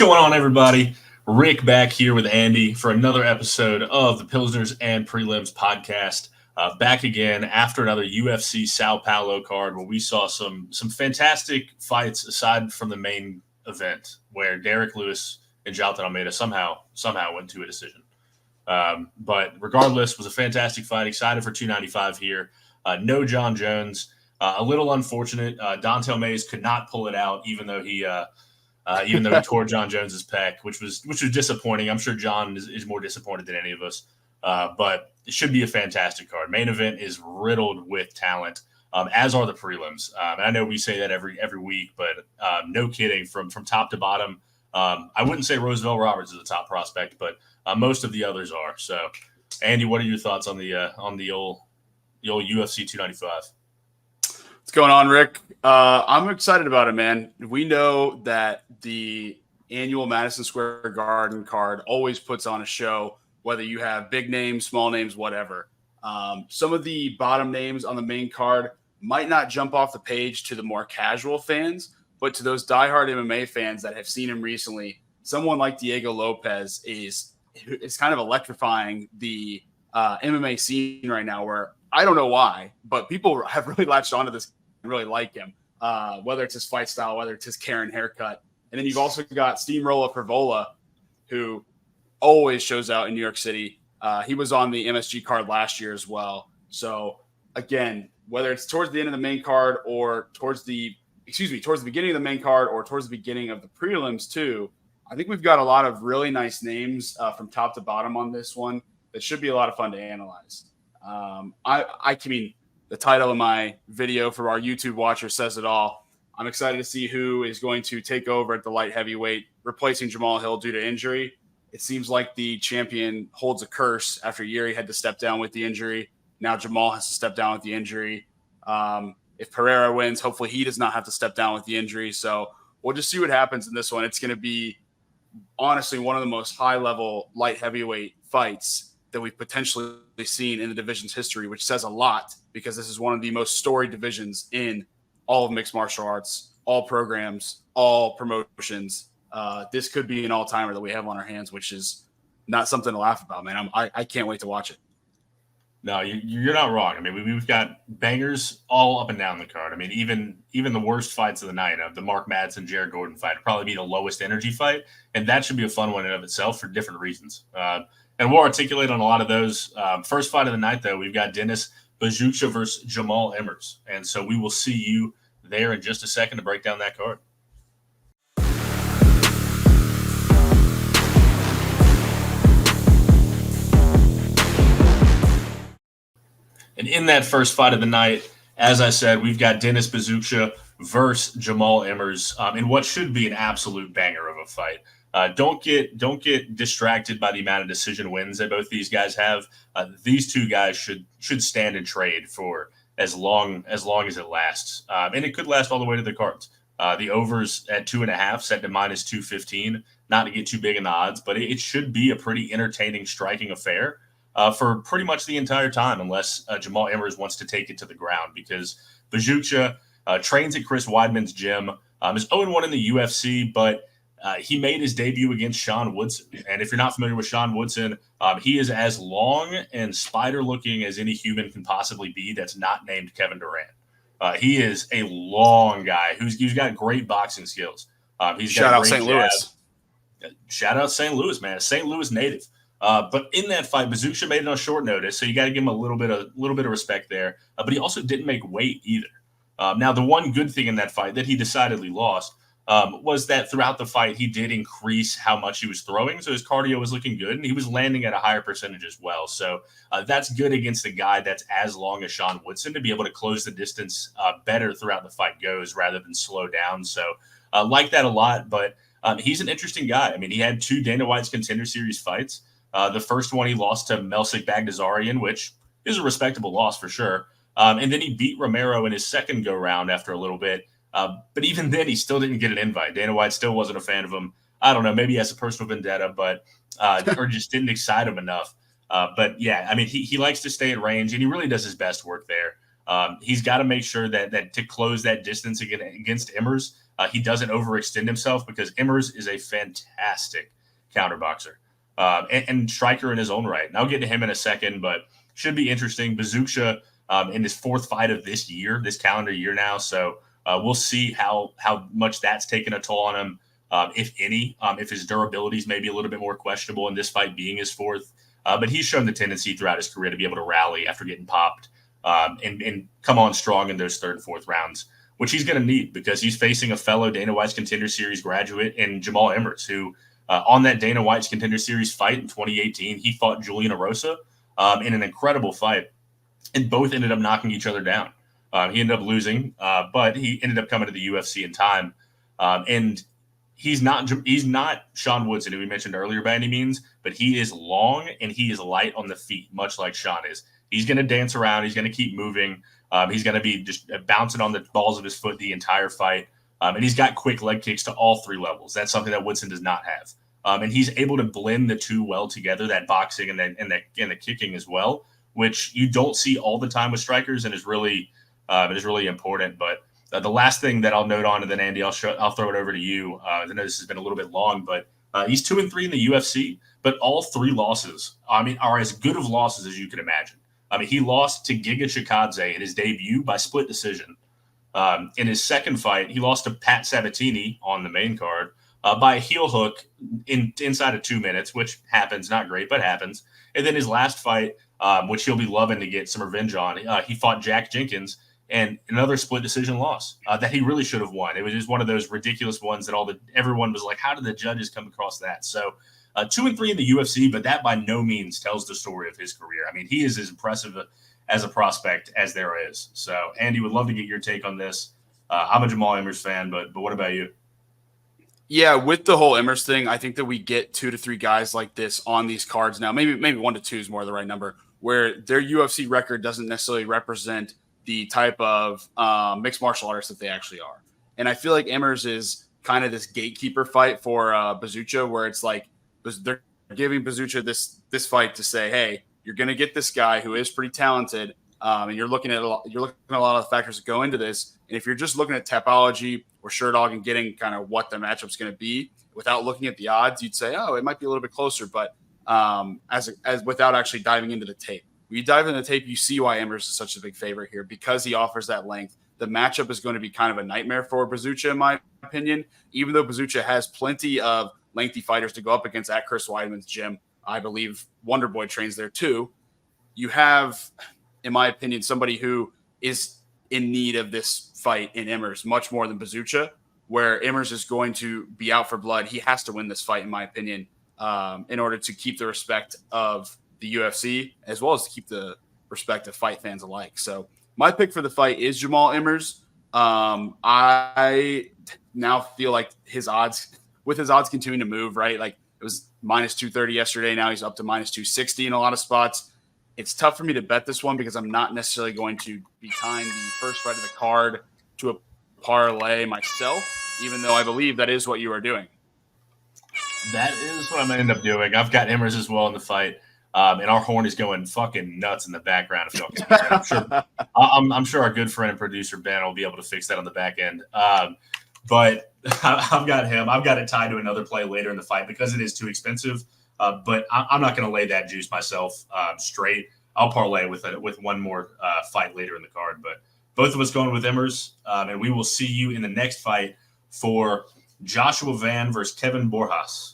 going on, everybody? Rick back here with Andy for another episode of the Pilsners and Prelims podcast. Back again after another UFC Sao Paulo card where we saw some fantastic fights aside from the main event where Derek Lewis and Jailton Almeida somehow went to a decision. But regardless, was a fantastic fight. Excited for 295 here. No John Jones. A little unfortunate. Don'Tale Mayes could not pull it out, even though he tore John Jones's pec, which was disappointing. I'm sure John is more disappointed than any of us. But it should be a fantastic card. Main event is riddled with talent, as are the prelims. And I know we say that every week, but no kidding. From top to bottom, I wouldn't say Roosevelt Roberts is a top prospect, but most of the others are. So, Andy, what are your thoughts on the old UFC 295? What's going on, Rick? I'm excited about it, man. We know that the annual Madison Square Garden card always puts on a show, whether you have big names, small names, whatever. Some of the bottom names on the main card might not jump off the page to the more casual fans, but to those diehard MMA fans that have seen him recently, someone like Diego Lopes is kind of electrifying the MMA scene right now, where I don't know why, but people have really latched onto this and really like him, whether it's his fight style, whether it's his Karen haircut. And then you've also got Steamroller Pervola, who always shows out in New York City. He was on the MSG card last year as well. So, again, whether it's towards the end of the main card or towards the beginning of the main card or towards the beginning of the prelims too, I think we've got a lot of really nice names from top to bottom on this one that should be a lot of fun to analyze. I mean, the title of my video for our YouTube watchers says it all. I'm excited to see who is going to take over at the light heavyweight, replacing Jamall Hill due to injury. It seems like the champion holds a curse after Yuri had to step down with the injury. Now Jamall has to step down with the injury. If Pereira wins, hopefully he does not have to step down with the injury. So we'll just see what happens in this one. It's going to be, honestly, one of the most high-level light heavyweight fights that we've potentially seen in the division's history, which says a lot because this is one of the most storied divisions in all of mixed martial arts, all programs, all promotions. This could be an all-timer that we have on our hands, which is not something to laugh about, man. I can't wait to watch it. No, you're not wrong. I mean, we've got bangers all up and down the card. I mean, even the worst fights of the night, the Mark Madsen, Jared Gordon fight, would probably be the lowest energy fight, and that should be a fun one in and of itself for different reasons. And we'll articulate on a lot of those. First fight of the night, though, we've got Buzukja versus Jamall Emmers. And so we will see you there in just a second to break down that card. And in that first fight of the night, as I said, we've got Buzukja versus Jamall Emmers in what should be an absolute banger of a fight. Don't get distracted by the amount of decision wins that both these guys have. These two guys should stand and trade for as long as it lasts, and it could last all the way to the cards. The overs at 2.5 set to minus 215. Not to get too big in the odds, but it should be a pretty entertaining, striking affair for pretty much the entire time, unless Jamall Emmers wants to take it to the ground, because Buzukja trains at Chris Weidman's gym. Is 0-1 in the UFC, but he made his debut against Sean Woodson. And if you're not familiar with Sean Woodson, he is as long and spider-looking as any human can possibly be that's not named Kevin Durant. He is a long guy who's got great boxing skills. Shout out St. Louis. Shout out St. Louis, man. St. Louis native. But in that fight, Buzukja made it on short notice, so you got to give him a little bit of respect there. But he also didn't make weight either. Now, the one good thing in that fight that he decidedly lost was that throughout the fight, he did increase how much he was throwing. So his cardio was looking good, and he was landing at a higher percentage as well. So that's good against a guy that's as long as Sean Woodson to be able to close the distance better throughout the fight goes rather than slow down. So like that a lot, but he's an interesting guy. I mean, he had 2 Dana White's Contender Series fights. The first one he lost to Melsik Baghdasaryan, which is a respectable loss for sure. And then he beat Romero in his second go-round after a little bit. But even then, he still didn't get an invite. Dana White still wasn't a fan of him. I don't know, maybe he has a personal vendetta, but or just didn't excite him enough. But yeah, I mean, he likes to stay at range, and he really does his best work there. He's got to make sure that to close that distance against Emmers, he doesn't overextend himself, because Emmers is a fantastic counterboxer and striker in his own right. And I'll get to him in a second, but should be interesting. Buzukja in his fourth fight of this year, this calendar year now. So we'll see how much that's taken a toll on him, if any, if his durability is maybe a little bit more questionable in this fight being his fourth. But he's shown the tendency throughout his career to be able to rally after getting popped and come on strong in those third and fourth rounds, which he's going to need, because he's facing a fellow Dana White's Contender Series graduate in Jamall Emmers, who on that Dana White's Contender Series fight in 2018, he fought Julian Erosa in an incredible fight, and both ended up knocking each other down. He ended up losing, but he ended up coming to the UFC in time. And he's not Sean Woodson, who we mentioned earlier by any means, but he is long and he is light on the feet, much like Sean is. He's going to dance around. He's going to keep moving. He's going to be just bouncing on the balls of his foot the entire fight. And he's got quick leg kicks to all three levels. That's something that Woodson does not have. And he's able to blend the two well together, that boxing and the kicking as well, which you don't see all the time with strikers, and is really important. But the last thing that I'll note on, and then Andy, I'll throw it over to you. I know this has been a little bit long, but he's 2-3 in the UFC, but all three losses, are as good of losses as you could imagine. He lost to Giga Chikadze in his debut by split decision. In his second fight, he lost to Pat Sabatini on the main card by a heel hook inside of 2 minutes, which happens, not great, but happens. And then his last fight, which he'll be loving to get some revenge on, he fought Jack Jenkins, and another split decision loss that he really should have won. It was just one of those ridiculous ones that everyone was like, how did the judges come across that? So 2-3 in the UFC, but that by no means tells the story of his career. He is as impressive as a prospect as there is. So Andy, would love to get your take on this. I'm a Jamall Emmers fan, but what about you? Yeah, with the whole Emmers thing, I think that we get 2 to 3 guys like this on these cards now. Maybe 1 to 2 is more the right number, where their UFC record doesn't necessarily represent the type of mixed martial artists that they actually are. And I feel like Emmers is kind of this gatekeeper fight for Buzukja, where it's like they're giving Buzukja this fight to say, hey, you're going to get this guy who is pretty talented, and you're looking at a lot of the factors that go into this. And if you're just looking at Tapology or Sherdog and getting kind of what the matchup's going to be without looking at the odds, you'd say, oh, it might be a little bit closer, but as without actually diving into the tape. When you dive into the tape, you see why Emmers is such a big favorite here, because he offers that length. The matchup is going to be kind of a nightmare for Buzukja, in my opinion, even though Buzukja has plenty of lengthy fighters to go up against at Chris Weidman's gym. I believe Wonderboy trains there too. You have, in my opinion, somebody who is in need of this fight in Emmers much more than Buzukja, where Emmers is going to be out for blood. He has to win this fight, in my opinion, in order to keep the respect of the UFC, as well as to keep the respect of fight fans alike. So my pick for the fight is Jamall Emmers. I now feel like his odds continuing to move, right? Like it was minus 230 yesterday. Now he's up to minus 260 in a lot of spots. It's tough for me to bet this one because I'm not necessarily going to be tying the first fight of the card to a parlay myself, even though I believe that is what you are doing. That is what I'm going to end up doing. I've got Emmers as well in the fight. And our horn is going fucking nuts in the background. If y'all can hear it. I'm sure our good friend and producer Ben will be able to fix that on the back end. But I've got him. I've got it tied to another play later in the fight because it is too expensive. But I'm not going to lay that juice myself straight. I'll parlay with one more fight later in the card. But both of us going with Emmers, and we will see you in the next fight for Joshua Van versus Kevin Borjas.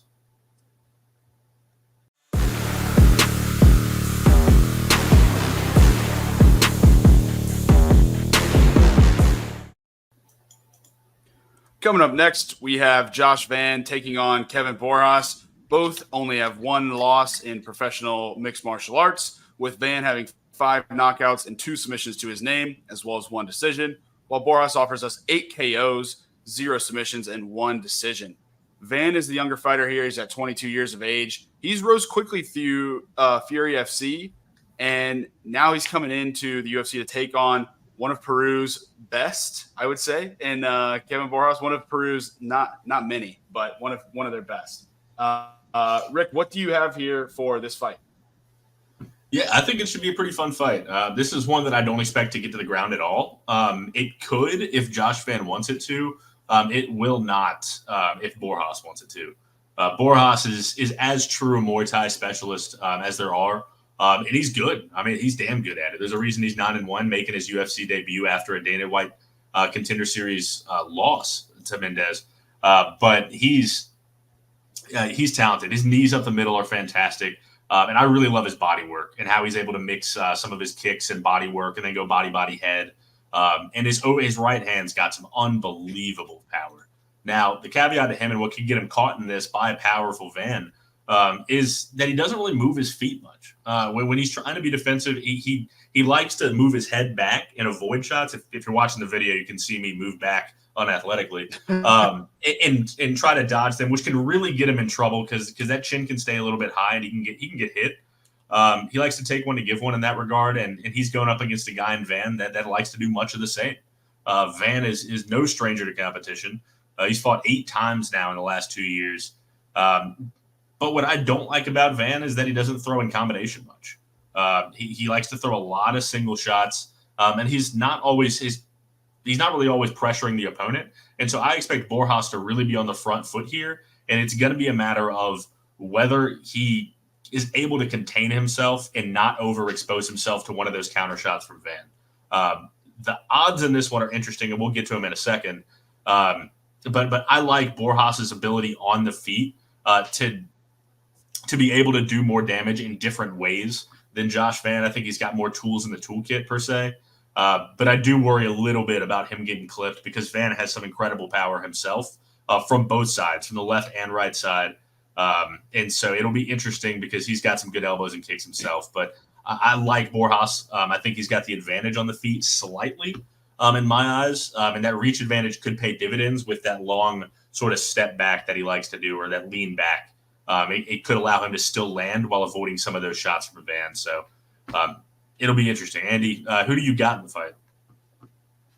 Coming up next, we have Josh Van taking on Kevin Borjas. Both only have 1 loss in professional mixed martial arts, with Van having 5 knockouts and 2 submissions to his name, as well as 1 decision, while Borjas offers us 8 KOs, 0 submissions, and 1 decision. Van is the younger fighter here. He's at 22 years of age. He's rose quickly through Fury FC, and now he's coming into the UFC to take on one of Peru's best, I would say, and Kevin Borjas, one of Peru's not many, but one of their best. Rick, what do you have here for this fight? Yeah, I think it should be a pretty fun fight. This is one that I don't expect to get to the ground at all. It could, if Josh Van wants it to, It will not if Borjas wants it to. Borjas is as true a Muay Thai specialist as there are. And he's good. I mean, he's damn good at it. There's a reason he's 9-1, making his UFC debut after a Dana White Contender Series loss to Mendez. But he's talented. His knees up the middle are fantastic. And I really love his body work and how he's able to mix some of his kicks and body work and then go body, head. And his right hand's got some unbelievable power. Now, the caveat to him and what could get him caught in this by a powerful Van is that he doesn't really move his feet much. When he's trying to be defensive, he likes to move his head back and avoid shots. If you're watching the video, you can see me move back unathletically and try to dodge them, which can really get him in trouble because that chin can stay a little bit high and he can get hit. He likes to take one to give one in that regard, and he's going up against a guy in Van that likes to do much of the same. Van is no stranger to competition. He's fought 8 times now in the last 2 years. But what I don't like about Van is that he doesn't throw in combination much. He likes to throw a lot of single shots, and he's not really always pressuring the opponent. And so I expect Borjas to really be on the front foot here, and it's going to be a matter of whether he is able to contain himself and not overexpose himself to one of those counter shots from Van. The odds in this one are interesting, and we'll get to them in a second. But I like Borjas' ability on the feet to be able to do more damage in different ways than Josh Van. I think he's got more tools in the toolkit per se. But I do worry a little bit about him getting clipped because Van has some incredible power himself from both sides, from the left and right side. And so it'll be interesting because he's got some good elbows and kicks himself. But I like Borjas. I think he's got the advantage on the feet slightly in my eyes. And that reach advantage could pay dividends with that long sort of step back that he likes to do or that lean back. It could allow him to still land while avoiding some of those shots from Van. So it'll be interesting. Andy, who do you got in the fight?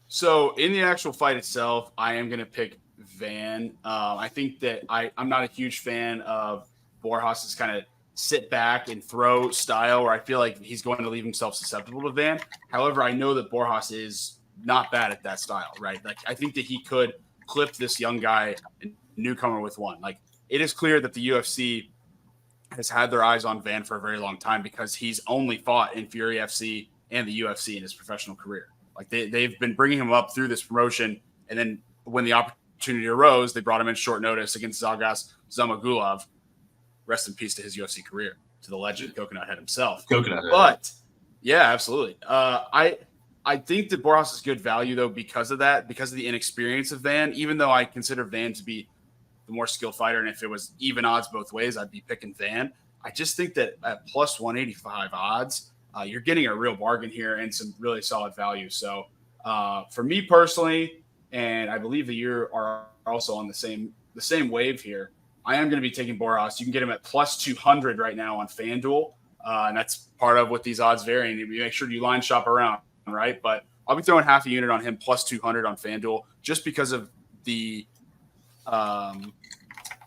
So in the actual fight itself, I am going to pick Van. I think that I'm not a huge fan of Borjas' kind of sit back and throw style where I feel like he's going to leave himself susceptible to Van. However, I know that Borjas is not bad at that style, right? Like I think that he could clip this young guy, newcomer with one. Like it is clear that the UFC has had their eyes on Van for a very long time because he's only fought in Fury FC and the UFC in his professional career. Like they've been bringing him up through this promotion. And then when the opportunity arose, they brought him in short notice against Zalgas Zamagulov. Rest in peace to his UFC career, to the legend Coconut Head himself. But yeah, absolutely. I think that Borjas is good value though, because of that, because of the inexperience of Van, even though I consider Van to be the more skilled fighter. And if it was even odds both ways, I'd be picking Van. I just think that at plus 185 odds, you're getting a real bargain here and some really solid value. So for me personally, and I believe that you are also on the same wave here, I am going to be taking Borjas. You can get him at plus 200 right now on FanDuel. And that's part of what these odds vary. And you make sure you line shop around, right? But I'll be throwing half a unit on him plus 200 on FanDuel just because of the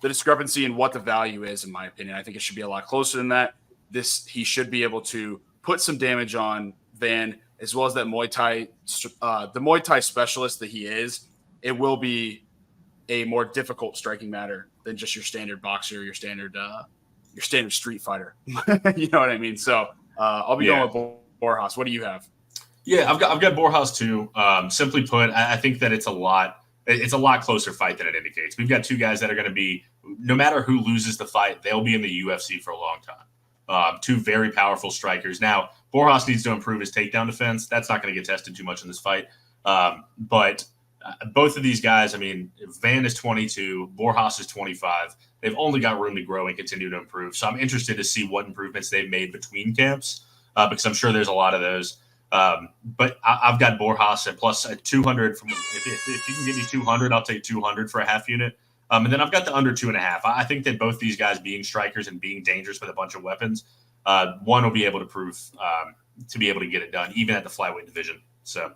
discrepancy in what the value is, in my opinion. I think it should be a lot closer than that. He should be able to put some damage on Van, as well as that Muay Thai, the Muay Thai specialist that he is. It will be a more difficult striking matter than just your standard boxer, your standard street fighter. You know what I mean? So I'll be going with Borjas. What do you have? Yeah, I've got Borjas too. Simply put, I think that it's a lot closer fight than it indicates. We've got two guys that are going to be, no matter who loses the fight, they'll be in the UFC for a long time. Two very powerful strikers. Now, Borjas needs to improve his takedown defense. That's not going to get tested too much in this fight. But both of these guys, I mean, Van is 22, Borjas is 25. They've only got room to grow and continue to improve. So I'm interested to see what improvements they've made between camps because I'm sure there's a lot of those. But I've got Borjas at plus 200. If you can give me 200, I'll take 200 for a half unit. And then I've got the under 2.5. I think that both these guys being strikers and being dangerous with a bunch of weapons, one will be able to prove to be able to get it done, even at the flyweight division. So,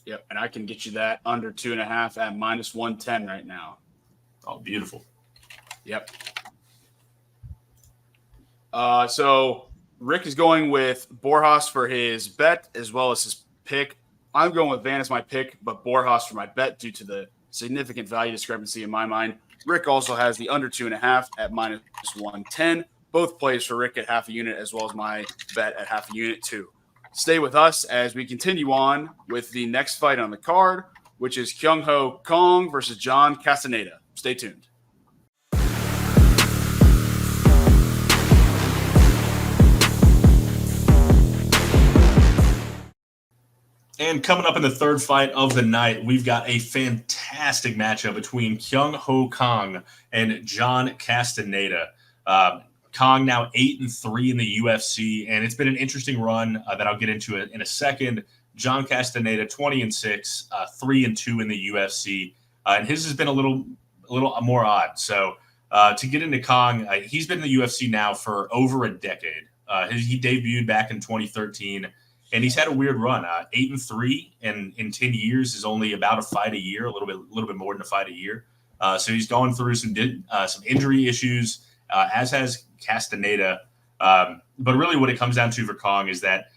yep, and I can get you that under 2.5 at minus 110 right now. Oh, beautiful. Yep. So Rick is going with Borjas for his bet as well as his pick. I'm going with Van as my pick, but Borjas for my bet due to the significant value discrepancy in my mind. Rick also has the under 2.5 at -110. Both plays for Rick at half a unit, as well as my bet at half a unit too. Stay with us as we continue on with the next fight on the card, which is Kang versus John Castaneda. Stay tuned. And coming up in the third fight of the night, we've got a fantastic matchup between Kang and John Castaneda. Kang now 8-3 in the UFC, and it's been an interesting run that I'll get into in a second. John Castaneda 20-6, 3-2 in the UFC, and his has been a little more odd. So to get into Kang, he's been in the UFC now for over a decade. He debuted back in 2013. And he's had a weird run. 8-3, and in 10 years is only about a fight a year, a little bit more than a fight a year. So he's gone through some injury issues, as has Castaneda. But really, what it comes down to for Kang is that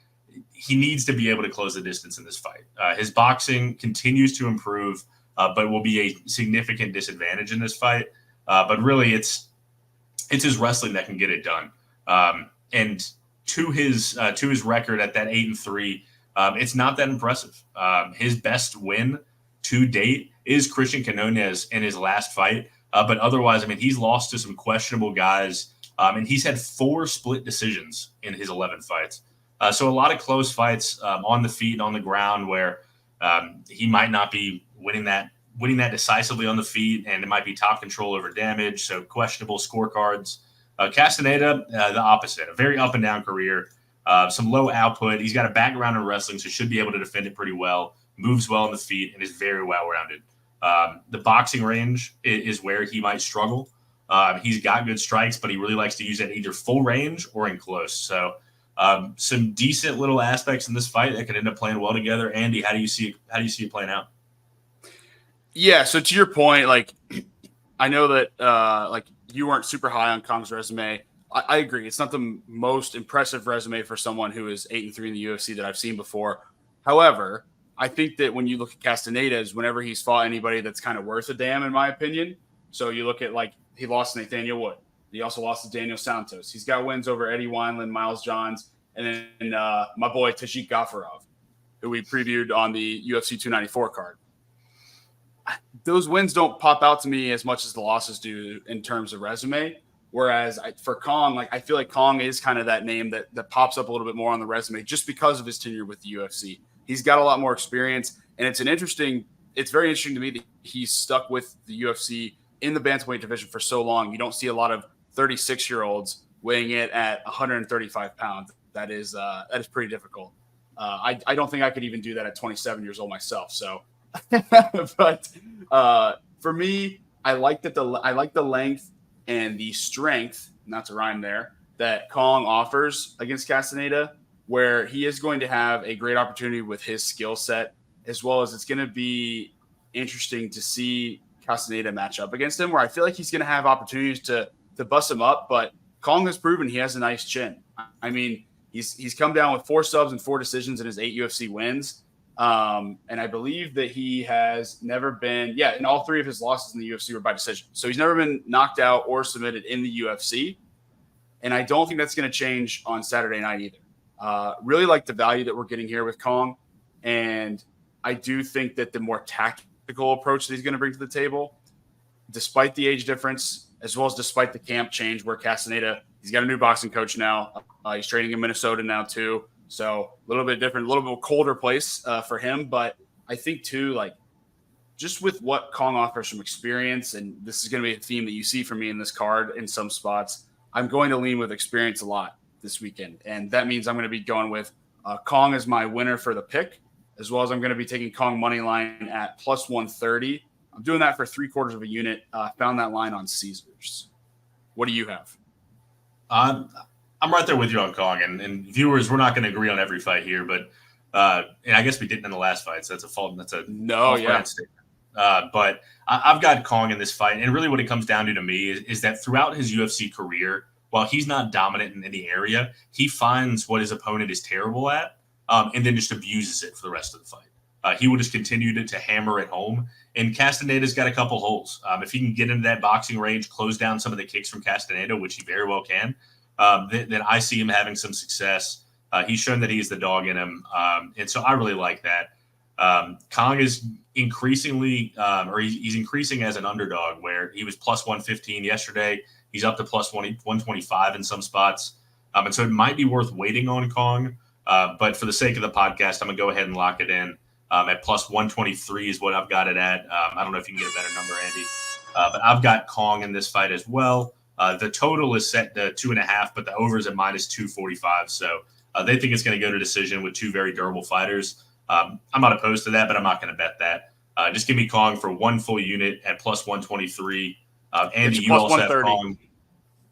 he needs to be able to close the distance in this fight. His boxing continues to improve, but will be a significant disadvantage in this fight. But really, it's his wrestling that can get it done. And to his record at that 8-3, it's not that impressive. His best win to date is Christian Godinez in his last fight. But otherwise, I mean, he's lost to some questionable guys. And he's had 4 split decisions in his 11 fights. So a lot of close fights on the feet and on the ground where he might not be winning that decisively on the feet, and it might be top control over damage. So questionable scorecards. Castaneda, the opposite, a very up and down career, some low output. He's got a background in wrestling, so should be able to defend it pretty well, moves well on the feet, and is very well-rounded. The boxing range is where he might struggle. He's got good strikes, but he really likes to use it either full range or in close. So some decent little aspects in this fight that could end up playing well together. Andy, how do you see it playing out? Yeah, so to your point, like I know that you weren't super high on Kang's resume. I agree. It's not the most impressive resume for someone who is 8-3 in the UFC that I've seen before. However, I think that when you look at Castaneda's, whenever he's fought anybody that's kind of worth a damn, in my opinion. So you look at he lost to Nathaniel Wood. He also lost to Daniel Santos. He's got wins over Eddie Wineland, Miles Johns, and then my boy Tajik Gafarov, who we previewed on the UFC 294 card. Those wins don't pop out to me as much as the losses do in terms of resume. Whereas for Kang, I feel like Kang is kind of that name that pops up a little bit more on the resume just because of his tenure with the UFC. He's got a lot more experience, and it's very interesting to me that he's stuck with the UFC in the bantamweight division for so long. You don't see a lot of 36-year-olds weighing it at 135 pounds. That is pretty difficult. I don't think I could even do that at 27 years old myself. So. But for me, I like the length and the strength, not to rhyme there, that Kang offers against Castaneda, where he is going to have a great opportunity with his skill set, as well as it's going to be interesting to see Castaneda match up against him, where I feel like he's going to have opportunities to bust him up. But Kang has proven he has a nice chin. I mean, he's come down with 4 subs and 4 decisions in his 8 UFC wins. And I believe that he has never been, and all 3 of his losses in the UFC were by decision. So he's never been knocked out or submitted in the UFC. And I don't think that's going to change on Saturday night either. Really like the value that we're getting here with Kang. And I do think that the more tactical approach that he's going to bring to the table, despite the age difference, as well as despite the camp change where Castaneda, he's got a new boxing coach now. He's training in Minnesota now too. So a little bit different, a little bit colder place for him. But I think too, just with what Kang offers from experience, and this is going to be a theme that you see from me in this card in some spots, I'm going to lean with experience a lot this weekend. And that means I'm going to be going with Kang as my winner for the pick, as well as I'm going to be taking Kang money line at +130. I'm doing that for 3/4 of a unit. Found that line on Caesars. What do you have? I'm right there with you on Kang, and viewers, we're not going to agree on every fight here, but and I guess we didn't in the last fight, so that's a fault. That's a statement. But I've got Kang in this fight, and really what it comes down to me is that throughout his UFC career, while he's not dominant in any area, he finds what his opponent is terrible at, and then just abuses it for the rest of the fight. he will just continue to hammer it home. And Castaneda's got a couple holes. If he can get into that boxing range, close down some of the kicks from Castaneda, which he very well can, then I see him having some success. He's shown that he's the dog in him. And so I really like that. Kang is increasingly, he's increasing as an underdog, where he was plus 115 yesterday. He's up to plus 125 in some spots. And so it might be worth waiting on Kang. But for the sake of the podcast, I'm going to go ahead and lock it in. At plus 123 is what I've got it at. I don't know if you can get a better number, Andy. But I've got Kang in this fight as well. The total is set to 2.5, but the over is at minus 245. So they think it's going to go to decision with two very durable fighters. I'm not opposed to that, but I'm not going to bet that. Just give me Kang for one full unit at plus 123. Andy, you also have Kang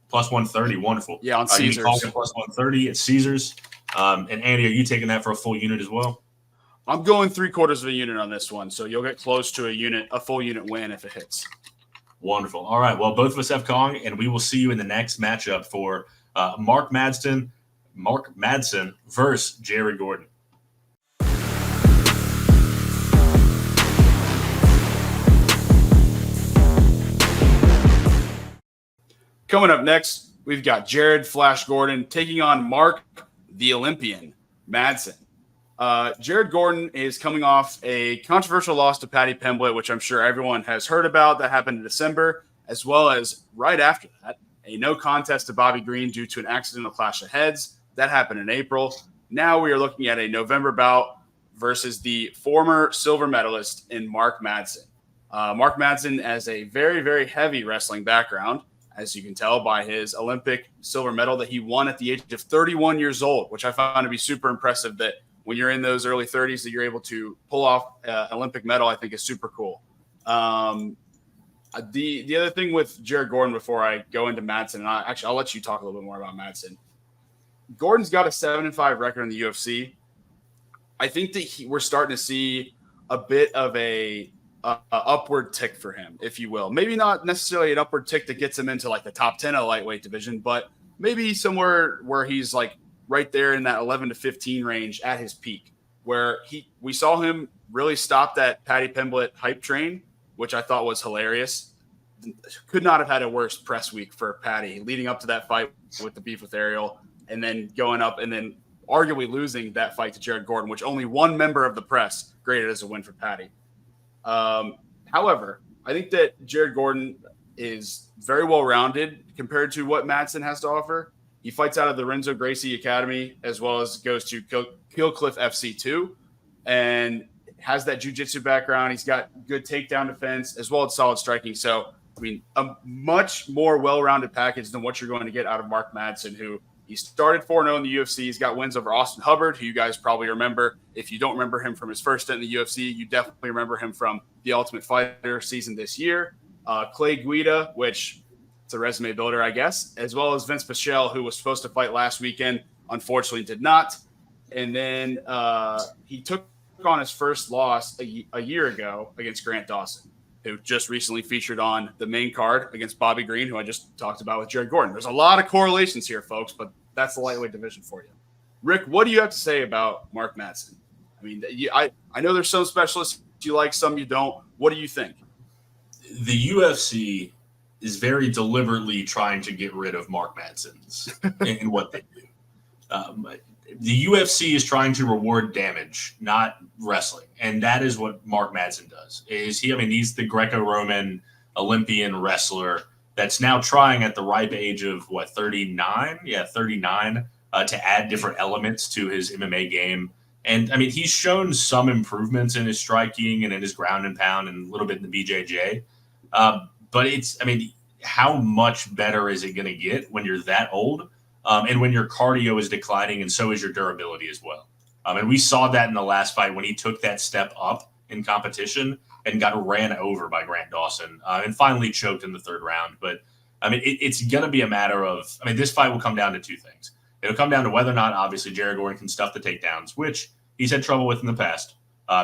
plus 130. Wonderful. Yeah, on Caesars. Kang at plus 130 at Caesars. And Andy, are you taking that for a full unit as well? I'm going 3/4 of a unit on this one, so you'll get close to a full unit win if it hits. Wonderful. All right. Well, both of us have Kang, and we will see you in the next matchup for Mark Madsen versus Jared Gordon. Coming up next, we've got Jared Flash Gordon taking on Mark the Olympian Madsen. Jared Gordon is coming off a controversial loss to Paddy Pimblett, which I'm sure everyone has heard about. That happened in December, as well as right after that, a no contest to Bobby Green due to an accidental clash of heads. That happened in April. Now we are looking at a November bout versus the former silver medalist in Mark Madsen. Mark Madsen has a very, very heavy wrestling background, as you can tell by his Olympic silver medal that he won at the age of 31 years old, which I found to be super impressive that when you're in those early 30s that you're able to pull off an Olympic medal, I think is super cool. The other thing with Jared Gordon before I go into Madsen, and I'll let you talk a little bit more about Madsen. Gordon's got a 7-5 record in the UFC. I think that we're starting to see a bit of a upward tick for him, if you will. Maybe not necessarily an upward tick that gets him into like the top 10 of the lightweight division, but maybe somewhere where he's like right there in that 11 to 15 range at his peak, where we saw him really stop that Paddy Pimblett hype train, which I thought was hilarious. Could not have had a worse press week for Paddy leading up to that fight with the beef with Ariel, and then going up and then arguably losing that fight to Jared Gordon, which only one member of the press graded as a win for Paddy. However, I think that Jared Gordon is very well-rounded compared to what Madsen has to offer. He fights out of the Renzo Gracie Academy, as well as goes to Killcliff FC2, and has that jiu-jitsu background. He's got good takedown defense, as well as solid striking. So, I mean, a much more well-rounded package than what you're going to get out of Mark Madsen, who he started 4-0 in the UFC. He's got wins over Austin Hubbard, who you guys probably remember. If you don't remember him from his first stint in the UFC, you definitely remember him from the Ultimate Fighter season this year. Clay Guida, which it's a resume builder, I guess, as well as Vince Pichel, who was supposed to fight last weekend, unfortunately did not. And then he took on his first loss a year ago against Grant Dawson, who just recently featured on the main card against Bobby Green, who I just talked about with Jared Gordon. There's a lot of correlations here, folks, but that's the lightweight division for you. Rick, what do you have to say about Mark Madsen? I mean, I know there's some specialists you like, some you don't. What do you think? The UFC is very deliberately trying to get rid of Mark Madsen's in what they do. The UFC is trying to reward damage, not wrestling. And that is what Mark Madsen does. He's the Greco-Roman Olympian wrestler that's now trying at the ripe age of 39? Yeah, 39 to add different elements to his MMA game. And I mean, he's shown some improvements in his striking and in his ground and pound and a little bit in the BJJ. But how much better is it going to get when you're that old? And when your cardio is declining, and so is your durability as well. And we saw that in the last fight when he took that step up in competition and got ran over by Grant Dawson and finally choked in the third round. But, it's going to be a matter of – this fight will come down to two things. It'll come down to whether or not, obviously, Jared Gordon can stuff the takedowns, which he's had trouble with in the past.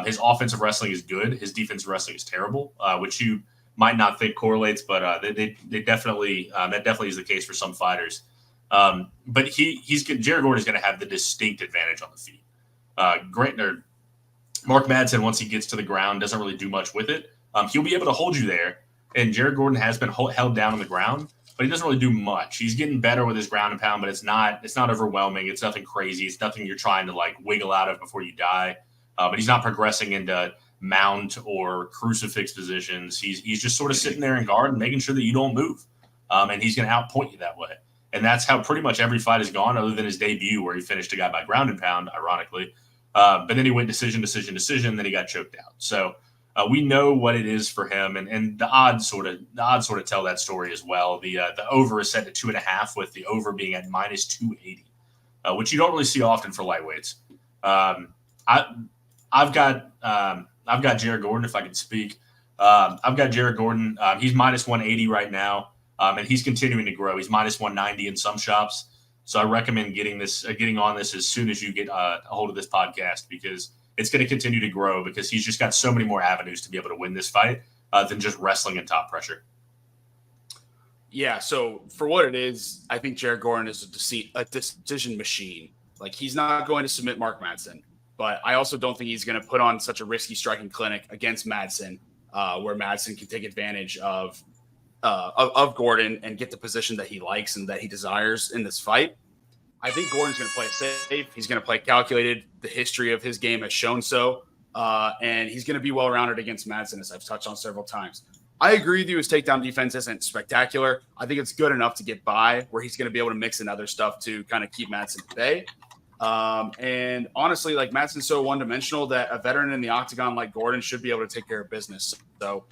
His offensive wrestling is good. His defensive wrestling is terrible, which you might not think correlates, but they definitely that definitely is the case for some fighters. But Jared Gordon is going to have the distinct advantage on the feet. Mark Madsen, once he gets to the ground, doesn't really do much with it. He'll be able to hold you there. And Jared Gordon has been held down on the ground, but he doesn't really do much. He's getting better with his ground and pound, but it's not overwhelming. It's nothing crazy. It's nothing you're trying to like wiggle out of before you die. But he's not progressing into mount or crucifix positions. He's just sort of sitting there in guard and making sure that you don't move. And he's going to outpoint you that way. And that's how pretty much every fight has gone, other than his debut where he finished a guy by ground and pound, ironically. But then he went decision, then he got choked out. So we know what it is for him, and the odds sort of tell that story as well. The over is set to 2.5, with the over being at minus 280, which you don't really see often for lightweights. I've got Jared Gordon, if I can speak. I've got Jared Gordon. He's minus 180 right now, and he's continuing to grow. He's minus 190 in some shops. So I recommend getting on this as soon as you get a hold of this podcast, because it's going to continue to grow, because he's just got so many more avenues to be able to win this fight than just wrestling in top pressure. Yeah, so for what it is, I think Jared Gordon is a decision machine. Like, he's not going to submit Mark Madsen, but I also don't think he's going to put on such a risky striking clinic against Madsen, where Madsen can take advantage of Gordon and get the position that he likes and that he desires in this fight. I think Gordon's going to play it safe. He's going to play calculated. The history of his game has shown so. And he's going to be well-rounded against Madsen, as I've touched on several times. I agree with you. His takedown defense isn't spectacular. I think it's good enough to get by, where he's going to be able to mix in other stuff to kind of keep Madsen at bay. And honestly, like, Madsen's so one-dimensional that a veteran in the octagon like Gordon should be able to take care of business. So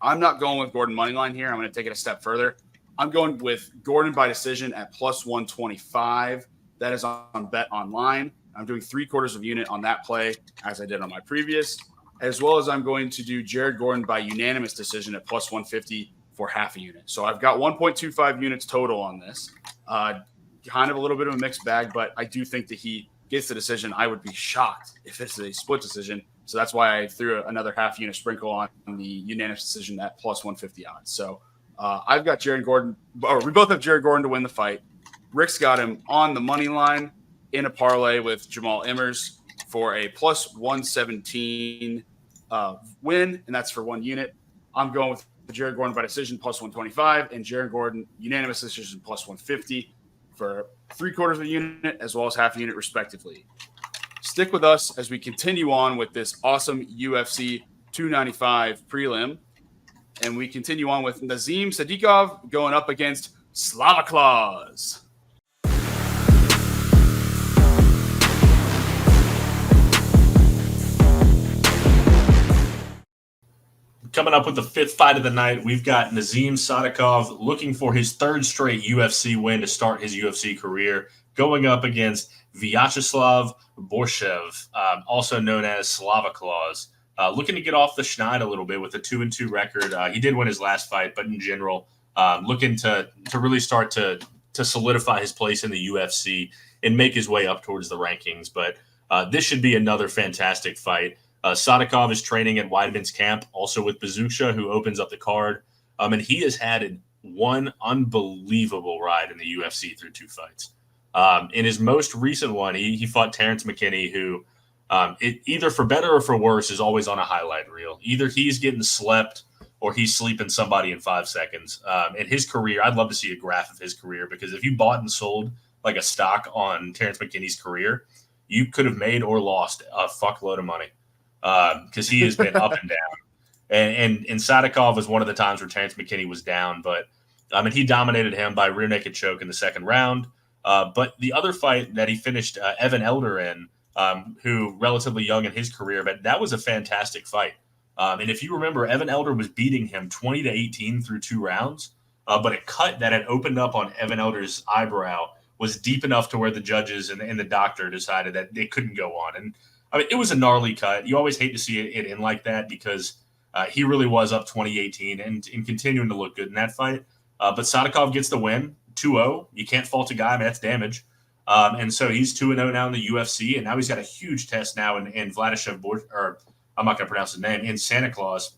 I'm not going with Gordon moneyline here. I'm going to take it a step further. I'm going with Gordon by decision at plus 125. That is on Bet Online. I'm doing 3/4 of unit on that play, as I did on my previous, as well as I'm going to do Jared Gordon by unanimous decision at plus 150 for half a unit. So I've got 1.25 units total on this. Kind of a little bit of a mixed bag, but I do think that he gets the decision. I would be shocked if it's a split decision. So that's why I threw another half unit sprinkle on the unanimous decision at plus 150 odds. So I've got Jared Gordon, or we both have Jared Gordon to win the fight. Rick's got him on the money line in a parlay with Jamall Emmers for a plus 117 win, and that's for 1 unit. I'm going with Jared Gordon by decision plus 125, and Jared Gordon unanimous decision plus 150 for 3/4 of a unit as well as half a unit, respectively. Stick with us as we continue on with this awesome UFC 295 prelim. And we continue on with Nazim Sadykhov going up against Slaviklaus. Coming up with the 5th fight of the night, we've got Nazim Sadykhov looking for his 3rd straight UFC win to start his UFC career, going up against Viacheslav Borshchev, also known as Slaviklaus. Looking to get off the schneid a little bit with a 2-2 record. He did win his last fight, but in general, looking to really start to solidify his place in the UFC and make his way up towards the rankings. But this should be another fantastic fight. Sadykhov is training at Weidman's camp, also with Buzukja, who opens up the card. And he has had one unbelievable ride in the UFC through 2 fights. In his most recent one, he fought Terrence McKinney, who either for better or for worse is always on a highlight reel. Either he's getting slept or he's sleeping somebody in 5 seconds. In his career, I'd love to see a graph of his career, because if you bought and sold like a stock on Terrence McKinney's career, you could have made or lost a fuckload of money, because he has been up and down. And Sadykhov was one of the times where Terrence McKinney was down, but he dominated him by rear naked choke in the 2nd round. But the other fight that he finished Evan Elder in, who relatively young in his career, but that was a fantastic fight. And if you remember, Evan Elder was beating him 20-18 through 2 rounds, but a cut that had opened up on Evan Elder's eyebrow was deep enough to where the judges and the doctor decided that they couldn't go on. And it was a gnarly cut. You always hate to see it in like that, because he really was up 20-18 and continuing to look good in that fight. But Sadykhov gets the win, 2-0. You can't fault a guy. That's damage. And so he's 2-0 now in the UFC, and now he's got a huge test now in Vladishev, or I'm not going to pronounce his name, in Santa Claus.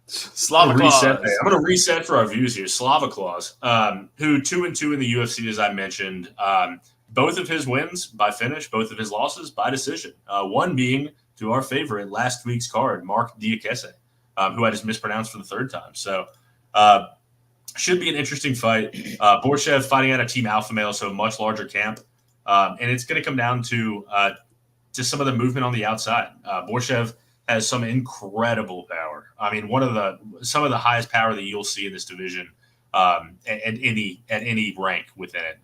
Slaviklaus. I'm going to reset for our views here. Slaviklaus, who 2-2 in the UFC, as I mentioned. both of his wins by finish, both of his losses by decision. One being to our favorite last week's card, Mark Diakese, who I just mispronounced for the third time. So should be an interesting fight. Borshchev fighting at a Team Alpha Male, so a much larger camp. And it's going to come down to some of the movement on the outside. Borshchev has some incredible power. I mean, some of the highest power that you'll see in this division at any rank within it.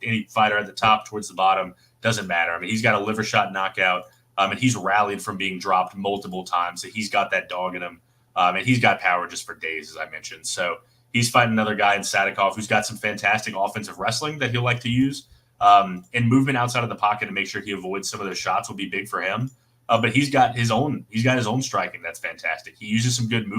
Any fighter at the top towards the bottom, doesn't matter. I mean, he's got a liver shot knockout, and he's rallied from being dropped multiple times. So he's got that dog in him, and he's got power just for days, as I mentioned. So he's fighting another guy in Sadykhov who's got some fantastic offensive wrestling that he'll like to use. And movement outside of the pocket to make sure he avoids some of those shots will be big for him. But he's got his own striking that's fantastic. He uses some good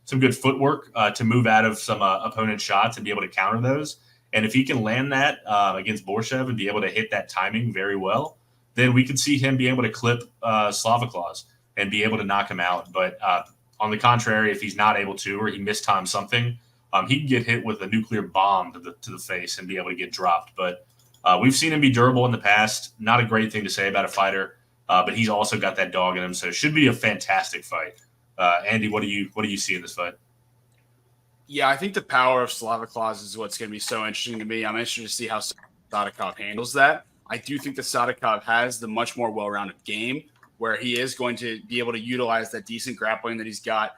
some good footwork to move out of some opponent shots and be able to counter those. And if he can land that against Borshchev and be able to hit that timing very well, then we could see him be able to clip Slavaclaus and be able to knock him out. But on the contrary, if he's not able to, or he mistimes something, he can get hit with a nuclear bomb to the face and be able to get dropped. But we've seen him be durable in the past. Not a great thing to say about a fighter, but he's also got that dog in him. So it should be a fantastic fight. Andy, what do you see in this fight? Yeah, I think the power of Slavaclaus is what's going to be so interesting to me. I'm interested to see how Sadykhov handles that. I do think that Sadykhov has the much more well-rounded game where he is going to be able to utilize that decent grappling that he's got.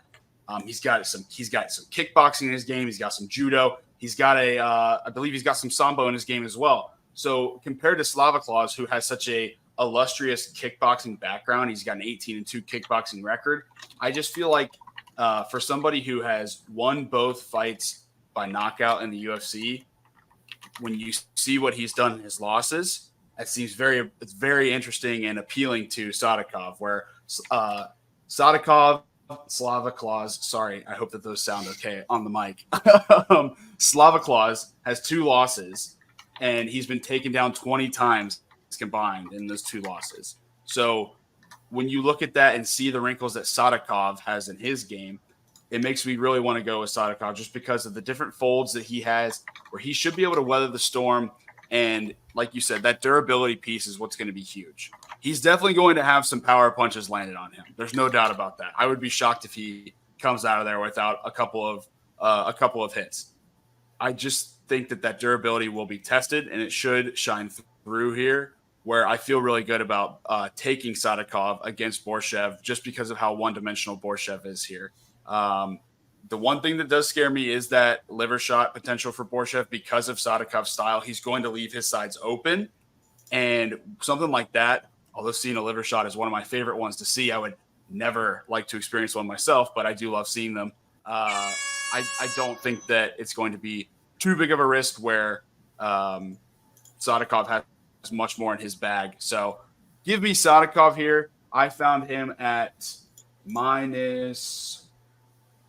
He's got some kickboxing in his game. He's got some judo. He's got I believe he's got some sambo in his game as well. So compared to Slavaclaus, who has such a illustrious kickboxing background, he's got an 18-2 kickboxing record. I just feel like for somebody who has won both fights by knockout in the UFC, when you see what he's done in his losses, it seems it's very interesting and appealing to Sadykhov, where Sadykhov, Slavaclaus, sorry, I hope that those sound okay on the mic. Slavaclaus has 2 losses, and he's been taken down 20 times combined in those 2 losses. So when you look at that and see the wrinkles that Sadykhov has in his game, it makes me really want to go with Sadykhov just because of the different folds that he has where he should be able to weather the storm. And like you said, that durability piece is what's going to be huge. He's definitely going to have some power punches landed on him. There's no doubt about that. I would be shocked if he comes out of there without a couple of hits. I just think that durability will be tested, and it should shine through here, where I feel really good about taking Sadykhov against Borshchev just because of how one-dimensional Borshchev is here. The one thing that does scare me is that liver shot potential for Borshchev because of Sadykhov's style. He's going to leave his sides open, and something like that, although seeing a liver shot is one of my favorite ones to see, I would never like to experience one myself, but I do love seeing them. I don't think that it's going to be too big of a risk where Sadykhov has much more in his bag. So give me Sadykhov here. I found him at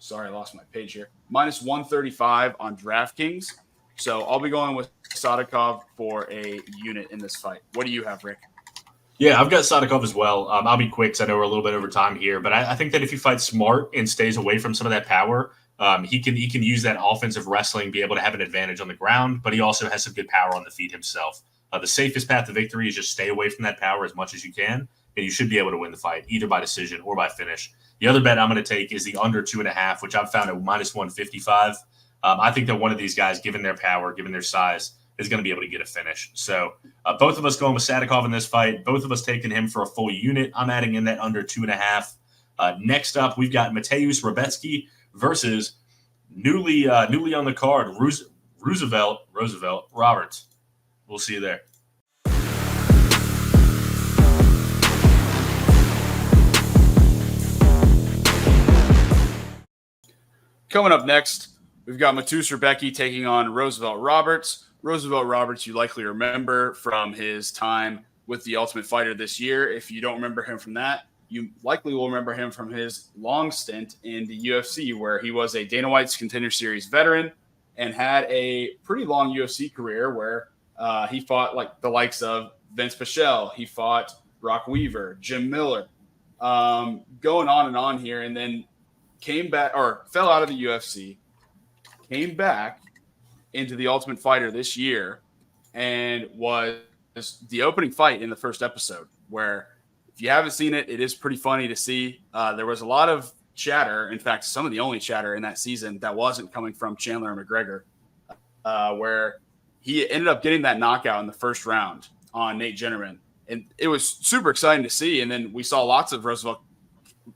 I lost my page here. Minus 135 on DraftKings. So I'll be going with Sadykhov for a unit in this fight. What do you have, Rick? Yeah, I've got Sadykhov as well. I'll be quick because I know we're a little bit over time here, but I think that if he fights smart and stays away from some of that power, he can use that offensive wrestling, be able to have an advantage on the ground, but he also has some good power on the feet himself. The safest path to victory is just stay away from that power as much as you can, and you should be able to win the fight either by decision or by finish. The other bet I'm going to take is the under 2.5, which I've found at minus 155. I think that one of these guys, given their power, given their size, is going to be able to get a finish. So both of us going with Sadykhov in this fight, both of us taking him for a full unit. I'm adding in that under 2.5. Next up, we've got Mateusz Rebecki versus newly on the card, Roosevelt Roberts. We'll see you there. Coming up next, we've got Mateusz Rebecki taking on Roosevelt Roberts. Roosevelt Roberts, you likely remember from his time with The Ultimate Fighter this year. If you don't remember him from that, you likely will remember him from his long stint in the UFC, where he was a Dana White's Contender Series veteran and had a pretty long UFC career where he fought like the likes of Vince Pichel. He fought Brock Weaver, Jim Miller, going on and on here, and then came back or fell out of the UFC, came back into The Ultimate Fighter this year, and was the opening fight in the first episode, where if you haven't seen it, it is pretty funny to see. There was a lot of chatter. In fact, some of the only chatter in that season that wasn't coming from Chandler and McGregor, where he ended up getting that knockout in the first round on Nate Jennerman. And it was super exciting to see. And then we saw lots of Roosevelt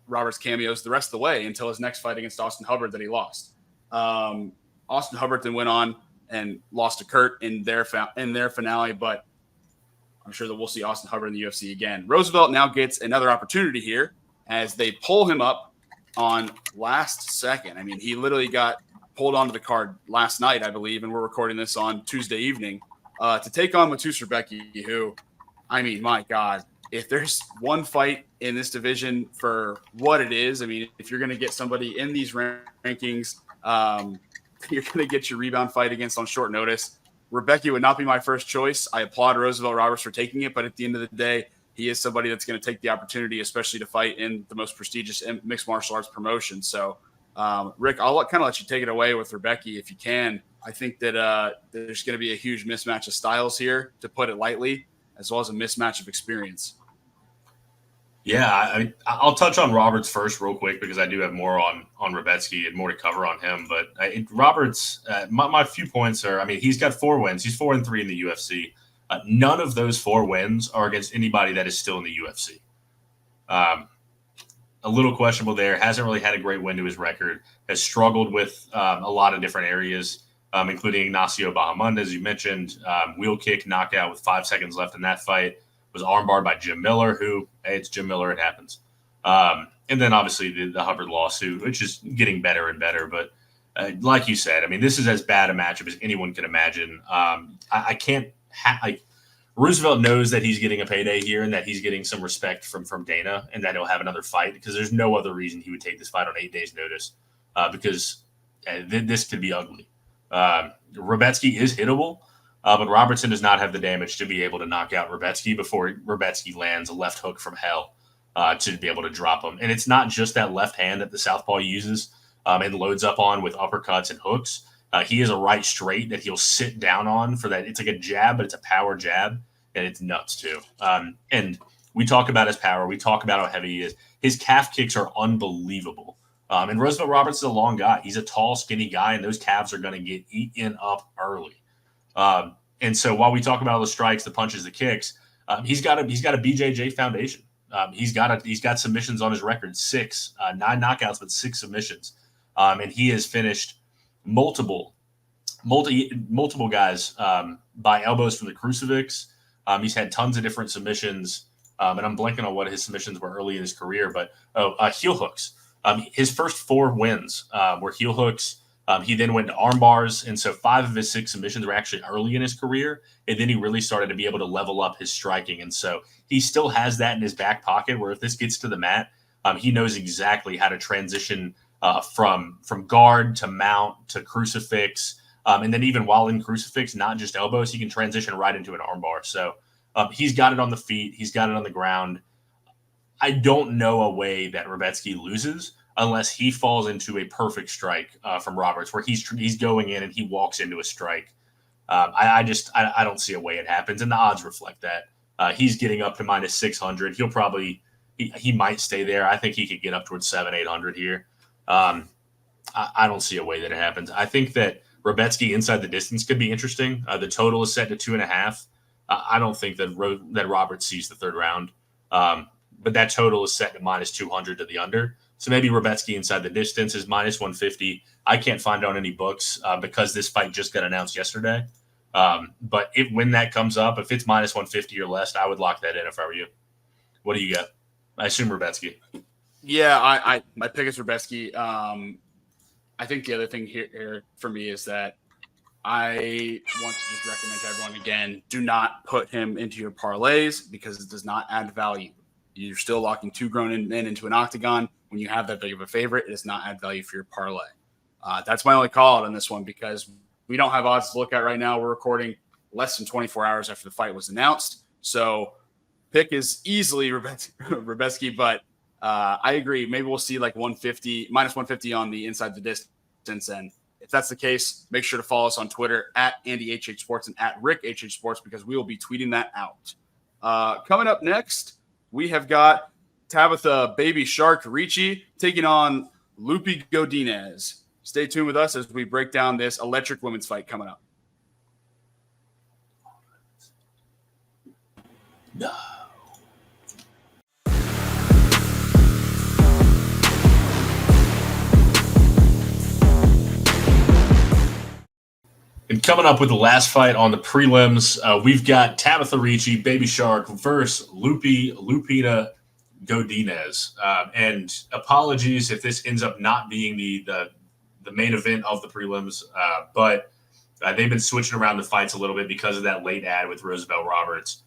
Roberts cameos the rest of the way until his next fight against Austin Hubbard that he lost. Austin Hubbard then went on and lost to Kurt in their finale, but I'm sure that we'll see Austin Hubbard in the UFC again. Roosevelt now gets another opportunity here as they pull him up on last second. I mean, he literally got pulled onto the card last night, I believe, and we're recording this on Tuesday evening to take on Mateusz Rebecki, who, I mean, my God, if there's one fight in this division for what it is, I mean, if you're going to get somebody in these rankings, you're going to get your rebound fight against on short notice. Rebecki would not be my first choice. I applaud Roosevelt Roberts for taking it, but at the end of the day, he is somebody that's going to take the opportunity, especially to fight in the most prestigious mixed martial arts promotion. So, Rick, I'll kind of let you take it away with Rebecki if you can. I think that there's going to be a huge mismatch of styles here, to put it lightly, as well as a mismatch of experience. Yeah, I'll touch on Roberts first real quick because I do have more on Rebecki and more to cover on him. But Roberts, my few points are, I mean, he's got 4 wins. He's 4-3 in the UFC. None of those 4 wins are against anybody that is still in the UFC. A little questionable there. Hasn't really had a great win to his record. Has struggled with a lot of different areas, including Ignacio Bahamondes, as you mentioned. Wheel kick knockout with 5 seconds left in that fight. Was armbarred by Jim Miller, who, hey, it's Jim Miller, it happens. And then obviously the Hubbard lawsuit, which is getting better and better. But like you said, I mean, this is as bad a matchup as anyone can imagine. I can't Roosevelt knows that he's getting a payday here and that he's getting some respect from Dana and that he'll have another fight, because there's no other reason he would take this fight on 8 days' notice, because this could be ugly. Rebecki is hittable. But Robertson does not have the damage to be able to knock out Rebecki before Rebecki lands a left hook from hell to be able to drop him. And it's not just that left hand that the southpaw uses and loads up on with uppercuts and hooks. He has a right straight that he'll sit down on for that. It's like a jab, but it's a power jab, and it's nuts too. And we talk about his power. We talk about how heavy he is. His calf kicks are unbelievable. And Roosevelt Roberts is a long guy. He's a tall, skinny guy, and those calves are going to get eaten up early. And so while we talk about all the strikes, the punches, the kicks, he's got a BJJ foundation. He's got submissions on his record, 6, 9 knockouts, but 6 submissions. And he has finished multiple guys by elbows from the crucifix. He's had tons of different submissions. And I'm blanking on what his submissions were early in his career, but heel hooks. His first 4 wins were heel hooks. He then went to arm bars, and so 5 of his 6 submissions were actually early in his career, and then he really started to be able to level up his striking. And so he still has that in his back pocket, where if this gets to the mat, he knows exactly how to transition from guard to mount to crucifix, and then even while in crucifix, not just elbows, he can transition right into an arm bar. So he's got it on the feet, he's got it on the ground. I don't know a way that Rebecki loses unless he falls into a perfect strike from Roberts, where he's going in and he walks into a strike. I don't see a way it happens, and the odds reflect that. He's getting up to minus 600. He'll probably he might stay there. I think he could get up towards 700-800 here. I don't see a way that it happens. I think that Rebecki inside the distance could be interesting. The total is set to 2.5. I don't think that Roberts sees the third round, but that total is set to minus 200 to the under. So maybe Rebecki inside the distance is minus 150. I can't find on any books because this fight just got announced yesterday. But when that comes up, if it's minus 150 or less, I would lock that in if I were you. What do you got? I assume Rebecki. Yeah, my pick is Rebecki. I think the other thing here for me is that I want to just recommend to everyone again, do not put him into your parlays because it does not add value. You're still locking 2 grown men into an octagon. When you have that big of a favorite, it does not add value for your parlay. That's my only call out on this one because we don't have odds to look at right now. We're recording less than 24 hours after the fight was announced. So pick is easily Rebecki, but I agree. Maybe we'll see like 150, minus 150 on the inside the distance. And If that's the case, make sure to follow us on Twitter at AndyHH Sports and at RickHH Sports, because we will be tweeting that out. Coming up next, we have got Tabatha Baby Shark Ricci taking on Lupita Godinez. Stay tuned with us as we break down this electric women's fight coming up. No. And coming up with the last fight on the prelims, we've got Tabatha Ricci, Baby Shark, versus Lupita Godinez. And apologies if this ends up not being the main event of the prelims, but they've been switching around the fights a little bit because of that late ad with Roosevelt Roberts.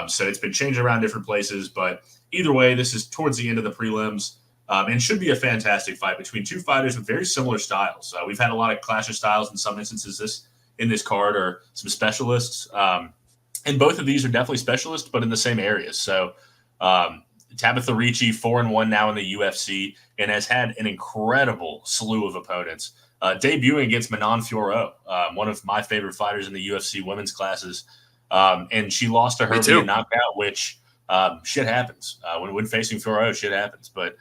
So it's been changing around different places, but either way, this is towards the end of the prelims, and should be a fantastic fight between two fighters with very similar styles. We've had a lot of clash of styles in some instances in this card, or some specialists, and both of these are definitely specialists, but in the same areas. So Tabatha Ricci, 4-1 now in the UFC, and has had an incredible slew of opponents. Debuting against Manon Fiorot, one of my favorite fighters in the UFC women's classes. And she lost to her via knockout, which shit happens. When facing Fiorot, shit happens. But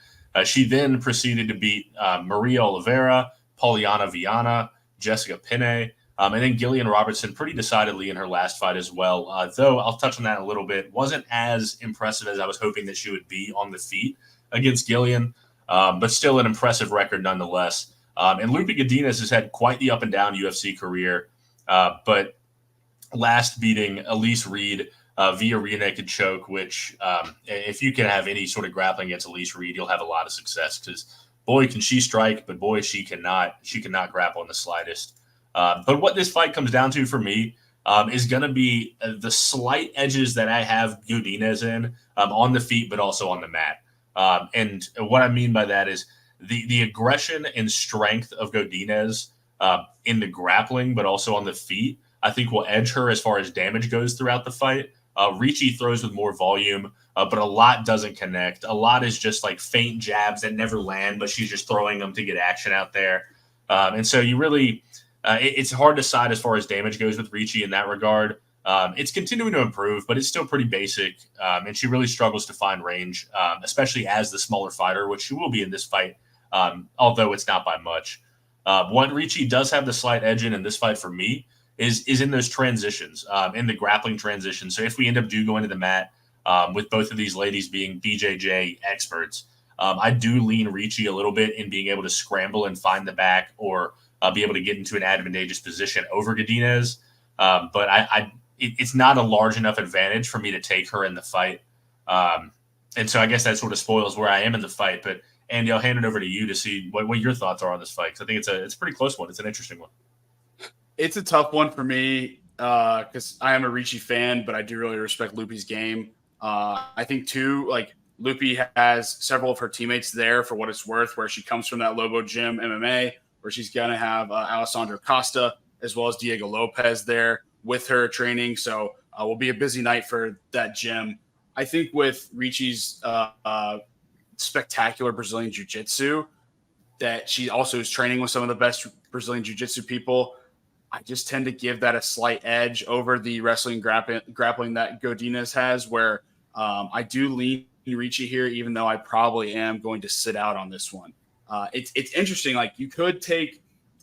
she then proceeded to beat Maria Oliveira, Poliana Viana, Jessica Penne, and then Gillian Robertson pretty decidedly in her last fight as well. Though I'll touch on that a little bit. Wasn't as impressive as I was hoping that she would be on the feet against Gillian, but still an impressive record nonetheless. And Lupita Godinez has had quite the up and down UFC career, but last beating Elise Reed via rear naked choke, which if you can have any sort of grappling against Elise Reed, you'll have a lot of success, because boy, can she strike, but boy, she cannot grapple in the slightest. But what this fight comes down to for me is going to be the slight edges that I have Godinez in on the feet, but also on the mat. And what I mean by that is the aggression and strength of Godinez in the grappling, but also on the feet, I think will edge her as far as damage goes throughout the fight. Ricci throws with more volume, but a lot doesn't connect. A lot is just like faint jabs that never land, but she's just throwing them to get action out there. And so you really... it's hard to decide as far as damage goes with Ricci in that regard. It's continuing to improve, but it's still pretty basic, and she really struggles to find range, especially as the smaller fighter, which she will be in this fight, although it's not by much. What Ricci does have the slight edge in this fight for me is in those transitions, in the grappling transition. So if we end up going to the mat with both of these ladies being BJJ experts, I do lean Ricci a little bit in being able to scramble and find the back, or be able to get into an advantageous position over Godinez. But it's not a large enough advantage for me to take her in the fight. And so I guess that sort of spoils where I am in the fight. But Andy, I'll hand it over to you to see what your thoughts are on this fight, because I think it's a pretty close one. It's an interesting one. It's a tough one for me because I am a Ricci fan, but I do really respect Lupi's game. I think, too, like, Lupi has several of her teammates there for what it's worth, where she comes from that Lobo Gym MMA, where she's going to have Alessandro Costa as well as Diego Lopes there with her training. So will be a busy night for that gym. I think with Ricci's spectacular Brazilian Jiu-Jitsu, that she also is training with some of the best Brazilian Jiu-Jitsu people, I just tend to give that a slight edge over the wrestling grappling that Godinez has, where I do lean Ricci here, even though I probably am going to sit out on this one. It's interesting. Like, you could take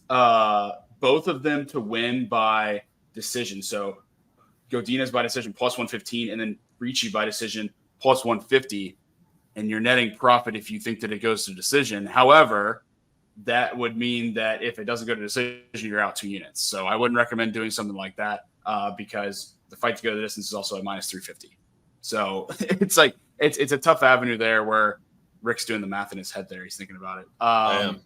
both of them to win by decision. So Godinez by decision plus 115, and then Ricci by decision plus 150, and you're netting profit if you think that it goes to decision. However, that would mean that if it doesn't go to decision, you're out 2 units. So I wouldn't recommend doing something like that because the fight to go the distance is also at minus 350. So it's like it's a tough avenue there where Rick's doing the math in his head there. He's thinking about it. I am.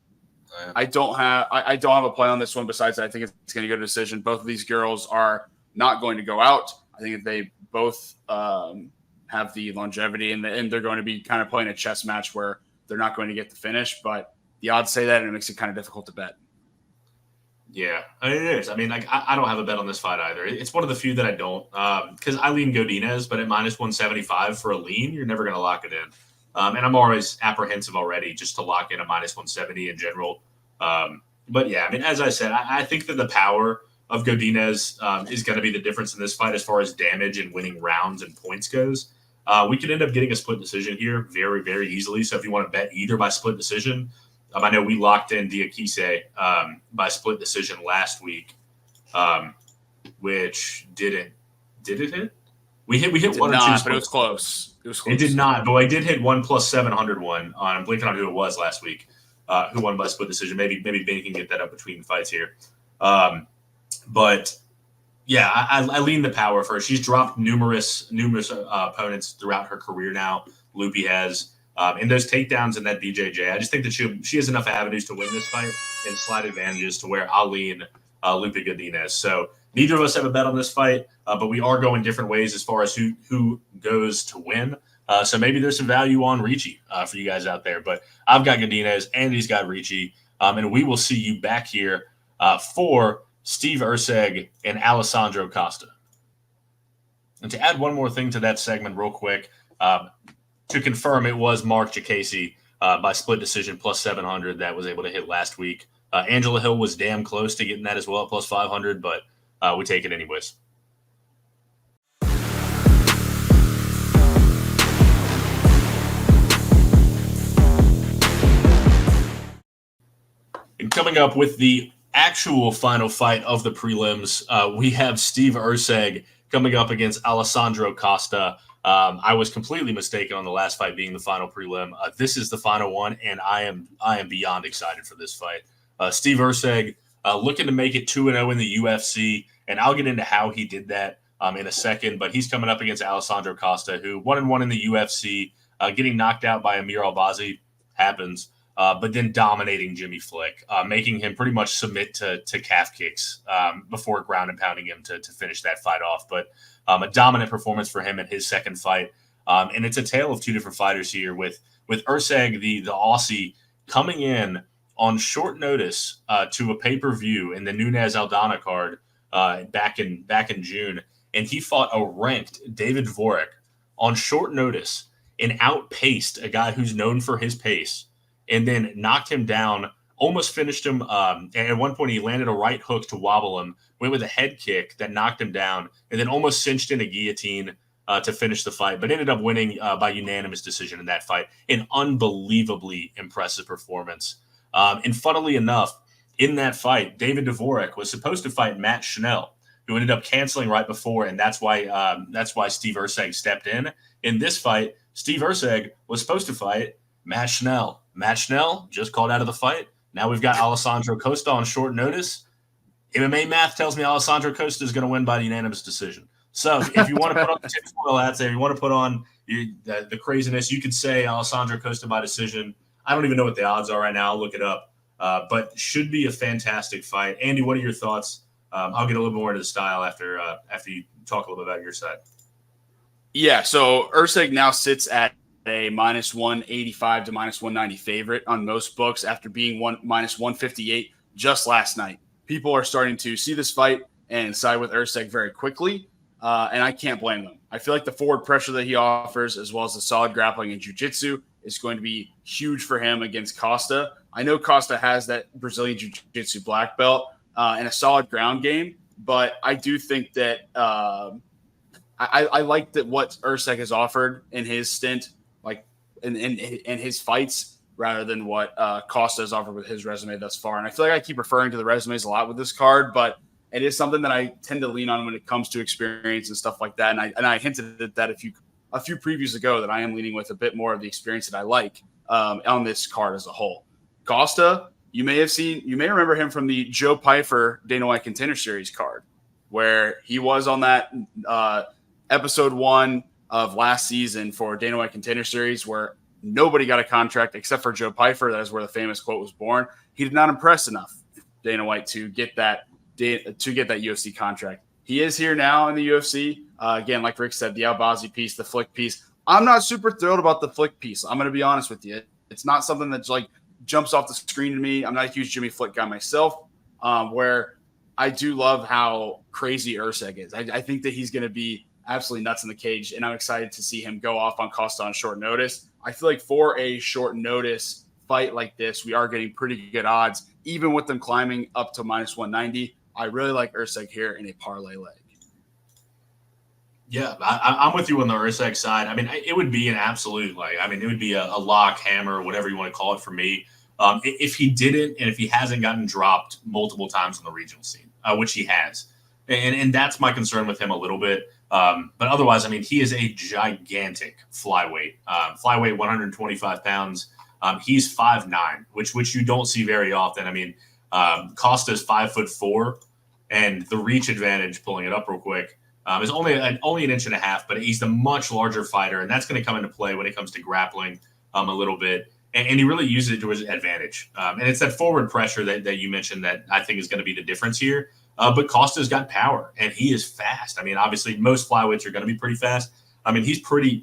I don't have a play on this one besides that I think it's going to go to decision. Both of these girls are not going to go out. I think that they both have the longevity and they're going to be kind of playing a chess match where they're not going to get the finish, but the odds say that, and it makes it kind of difficult to bet. Yeah, it is. I mean, like, I don't have a bet on this fight either. It's one of the few that I don't, because I lean Godinez, but at minus 175 for a lean, you're never going to lock it in. And I'm always apprehensive already just to lock in a minus 170 in general. But yeah, I mean, as I said, I think that the power of Godinez is going to be the difference in this fight as far as damage and winning rounds and points goes. We could end up getting a split decision here very, very easily. So if you want to bet either by split decision, I know we locked in Diakise by split decision last week, which did it hit? We hit one or two, but it was close. It did not, but I did hit 1 plus 700 one. I'm blinking on who it was last week, who won by split decision. Maybe Ben can get that up between fights here. But yeah, I lean the power for her. She's dropped numerous opponents throughout her career now. Lupita has. And those takedowns in that BJJ, I just think that she has enough avenues to win this fight and slight advantages to where I'll lean Lupita Godinez. So neither of us have a bet on this fight, but we are going different ways as far as who goes to win. So maybe there's some value on Ricci for you guys out there. But I've got Godinez, Andy's got Ricci, and we will see you back here for Steve Erceg and Alessandro Costa. And to add one more thing to that segment real quick, to confirm, it was Mark Jacasey by split decision plus 700 that was able to hit last week. Angela Hill was damn close to getting that as well at plus 500, but we take it anyways. And coming up with the actual final fight of the prelims, we have Steve Erceg coming up against Alessandro Costa. I was completely mistaken on the last fight being the final prelim. This is the final one, and I am beyond excited for this fight. Steve Erceg looking to make it 2-0 in the UFC, and I'll get into how he did that in a second. But he's coming up against Alessandro Costa, who 1-1 in the UFC, getting knocked out by Amir Albazi happens, but then dominating Jimmy Flick, making him pretty much submit to calf kicks before ground and pounding him to finish that fight off. But a dominant performance for him in his second fight. And it's a tale of two different fighters here with Erceg, the Aussie, coming in on short notice to a pay-per-view in the Nunes Aldana card back in June. And he fought a ranked David Dvorak on short notice and outpaced a guy who's known for his pace and then knocked him down, almost finished him. And at one point, he landed a right hook to wobble him, went with a head kick that knocked him down, and then almost cinched in a guillotine to finish the fight, but ended up winning by unanimous decision in that fight. An unbelievably impressive performance. And funnily enough, in that fight, David Dvorak was supposed to fight Matt Schnell, who ended up canceling right before, and that's why Steve Erceg stepped in. In this fight, Steve Erceg was supposed to fight Matt Schnell. Matt Schnell just called out of the fight. Now we've got Alessandro Costa on short notice. MMA math tells me Alessandro Costa is going to win by unanimous decision. So if you want to put on the tinfoil hats there, you want to put on the craziness, you could say Alessandro Costa by decision. I don't even know what the odds are right now. I'll look it up. But should be a fantastic fight. Andy, what are your thoughts? I'll get a little more into the style after you talk a little bit about your side. Yeah, so Erceg now sits at a minus 185 to minus 190 favorite on most books after being minus 158 just last night. People are starting to see this fight and side with Erceg very quickly, and I can't blame them. I feel like the forward pressure that he offers, as well as the solid grappling and jiu-jitsu, is going to be huge for him against Costa. I know Costa has that Brazilian jiu-jitsu black belt and a solid ground game, but I do think that I like that what Erceg has offered in his stint, like in his fights, rather than what Costa has offered with his resume thus far. And I feel like I keep referring to the resumes a lot with this card, but it is something that I tend to lean on when it comes to experience and stuff like that. And I hinted at that a few previews ago that I am leaning with a bit more of the experience that I like on this card as a whole. Costa, you may remember him from the Joe Pyfer Dana White Contender Series card, where he was on that episode 1 of last season for Dana White Contender Series, where nobody got a contract except for Joe Pyfer. That is where the famous quote was born. He did not impress enough Dana White to get that UFC contract. He is here now in the UFC. Again, like Rick said, the Albazi piece, the Flick piece. I'm not super thrilled about the Flick piece. I'm going to be honest with you. It's not something that's like jumps off the screen to me. I'm not a huge Jimmy Flick guy myself, where I do love how crazy Erceg is. I think that he's going to be absolutely nuts in the cage, and I'm excited to see him go off on Costa on short notice. I feel like for a short notice fight like this, we are getting pretty good odds, even with them climbing up to minus 190. I really like Erceg here in a parlay leg. Yeah, I'm with you on the Erceg side. I mean, it would be an absolute, it would be a lock, hammer, whatever you want to call it for me. If he didn't, and if he hasn't gotten dropped multiple times on the regional scene, which he has. And that's my concern with him a little bit. But otherwise, I mean, he is a gigantic flyweight. Flyweight, 125 pounds. He's 5'9", which you don't see very often. I mean, Costa's 5'4", and the reach advantage, pulling it up real quick, is only an inch and a half, but he's the much larger fighter, and that's going to come into play when it comes to grappling a little bit. And he really uses it to his advantage. And it's that forward pressure that you mentioned that I think is going to be the difference here. But Costa's got power, and he is fast. I mean, obviously, most flyweights are going to be pretty fast. I mean, he's pretty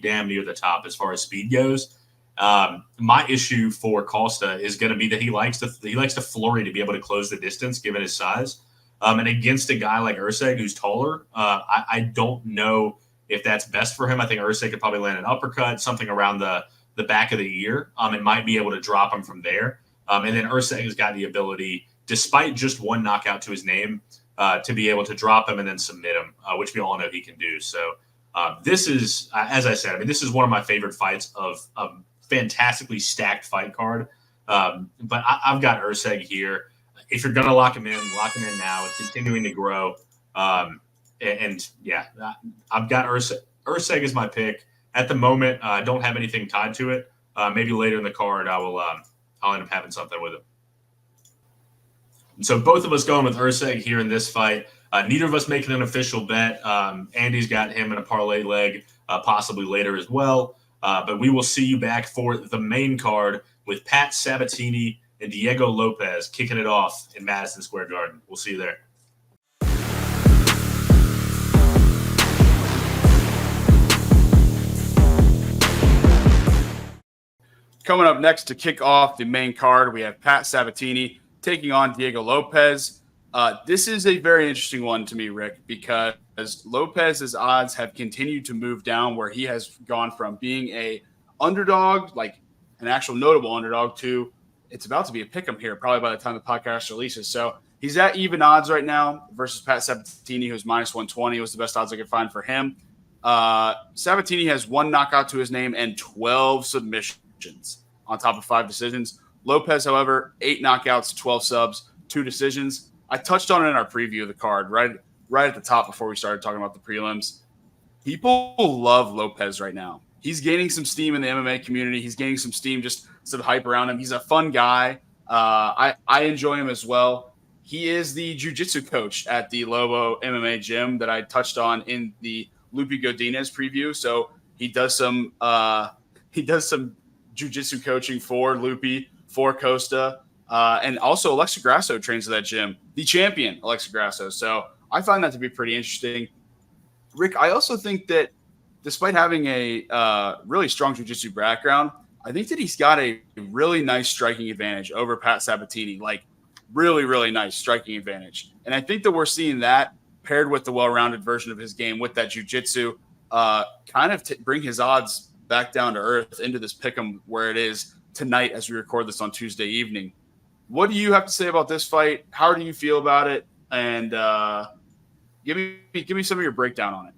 damn near the top as far as speed goes. My issue for Costa is going to be that he likes to flurry to be able to close the distance given his size. And against a guy like Erceg, who's taller, I don't know if that's best for him. I think Erceg could probably land an uppercut, something around the back of the ear, and might be able to drop him from there. And then Erceg has got the ability, despite just one knockout to his name, to be able to drop him and then submit him, which we all know he can do. So this is, as I said, I mean, this is one of my favorite fights of a fantastically stacked fight card. But I've got Erceg here. If you're going to lock him in now. It's continuing to grow. And yeah, I've got Erceg. Erceg is my pick. At the moment, I don't have anything tied to it. Maybe later in the card, I'll end up having something with it. And so both of us going with Erceg here in this fight. Neither of us making an official bet. Andy's got him in a parlay leg, possibly later as well. But we will see you back for the main card with Pat Sabatini and Diego Lopes kicking it off in Madison Square Garden. We'll see you there. Coming up next to kick off the main card, we have Pat Sabatini taking on Diego Lopes. This is a very interesting one to me, Rick, because Lopez's odds have continued to move down, where he has gone from being a underdog, like an actual notable underdog, to it's about to be a pick'em here, probably by the time the podcast releases. So he's at even odds right now versus Pat Sabatini, who's minus 120. It was the best odds I could find for him. Sabatini has one knockout to his name and 12 submissions on top of 5 decisions. Lopes, however, 8 knockouts, 12 subs, 2 decisions. I touched on it in our preview of the card, right at the top before we started talking about the prelims. People love Lopes right now. He's gaining some steam in the MMA community. He's gaining some steam, just some hype around him. He's a fun guy. I enjoy him as well. He is the jiu-jitsu coach at the Lobo MMA gym that I touched on in the Godinez preview. So he does some jiu-jitsu coaching for Lupi, for Costa, and also Alexa Grasso trains at that gym, the champion Alexa Grasso. So I find that to be pretty interesting. Rick, I also think that despite having a really strong jiu-jitsu background, I think that he's got a really nice striking advantage over Pat Sabatini, like really, really nice striking advantage. And I think that we're seeing that paired with the well-rounded version of his game with that jiu-jitsu kind of bring his odds back down to earth into this pick'em where it is tonight as we record this on Tuesday evening. What do you have to say about this fight? How do you feel about it? And give me some of your breakdown on it.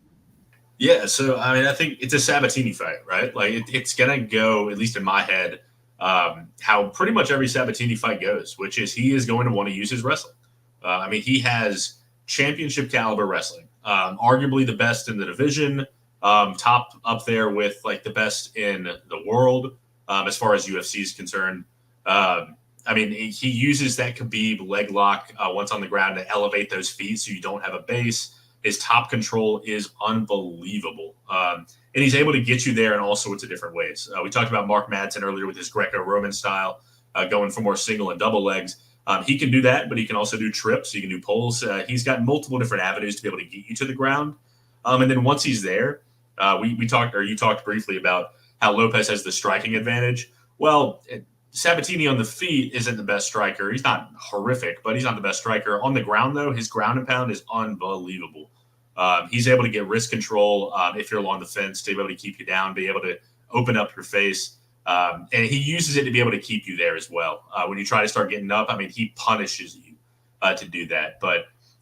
Yeah, so I mean, I think it's a Sabatini fight, right? Like it's gonna go, at least in my head, how pretty much every Sabatini fight goes, which is he is going to want to use his wrestling. I mean, he has championship caliber wrestling, arguably the best in the division, top up there with like the best in the world as far as UFC is concerned. I mean, he uses that Khabib leg lock once on the ground to elevate those feet so you don't have a base. His top control is unbelievable. And he's able to get you there in all sorts of different ways. We talked about Mark Madsen earlier with his Greco-Roman style, going for more single and double legs. He can do that, but he can also do trips. He can do pulls. He's got multiple different avenues to be able to get you to the ground. And then once he's there, you talked briefly about how Lopes has the striking advantage. Well, Sabatini on the feet isn't the best striker. He's not horrific, but he's not the best striker. On the ground, though, his ground and pound is unbelievable. He's able to get wrist control if you're along the fence, to be able to keep you down, be able to open up your face. And he uses it to be able to keep you there as well. When you try to start getting up, I mean, he punishes you to do that.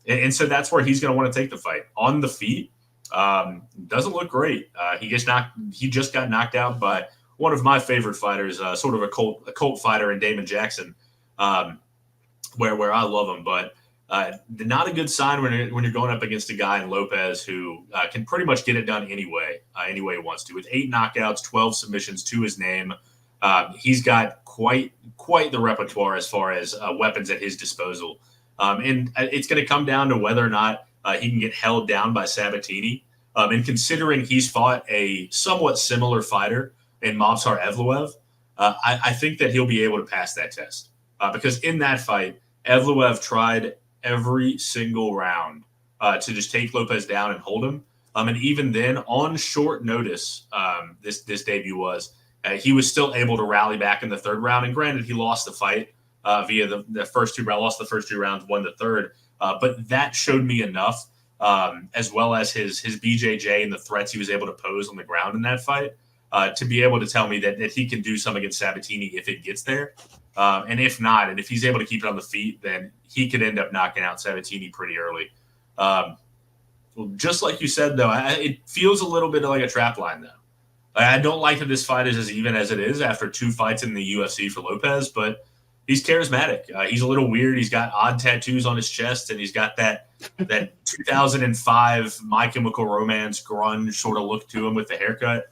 And so that's where he's going to want to take the fight. On the feet, doesn't look great. He just got knocked out by one of my favorite fighters, sort of a cult fighter in Damon Jackson, where I love him. But not a good sign when you're going up against a guy in Lopes who can pretty much get it done any way he wants to. With 8 knockouts, 12 submissions to his name, he's got quite the repertoire as far as weapons at his disposal. And it's going to come down to whether or not he can get held down by Sabatini. And considering he's fought a somewhat similar fighter in Movsar Evloev, I think that he'll be able to pass that test. Because in that fight, Evloev tried every single round to just take Lopes down and hold him. And even then, on short notice, this debut he was still able to rally back in the third round. And granted, he lost the fight via the first 2 rounds, lost the first 2 rounds, won the third. But that showed me enough, as well as his BJJ and the threats he was able to pose on the ground in that fight, to be able to tell me that he can do some against Sabatini if it gets there. And if not, and if he's able to keep it on the feet, then he could end up knocking out Sabatini pretty early. Just like you said, though, it feels a little bit like a trap line, though. I don't like that this fight is as even as it is after 2 fights in the UFC for Lopes, but he's charismatic. He's a little weird. He's got odd tattoos on his chest, and he's got that 2005 My Chemical Romance grunge sort of look to him with the haircut.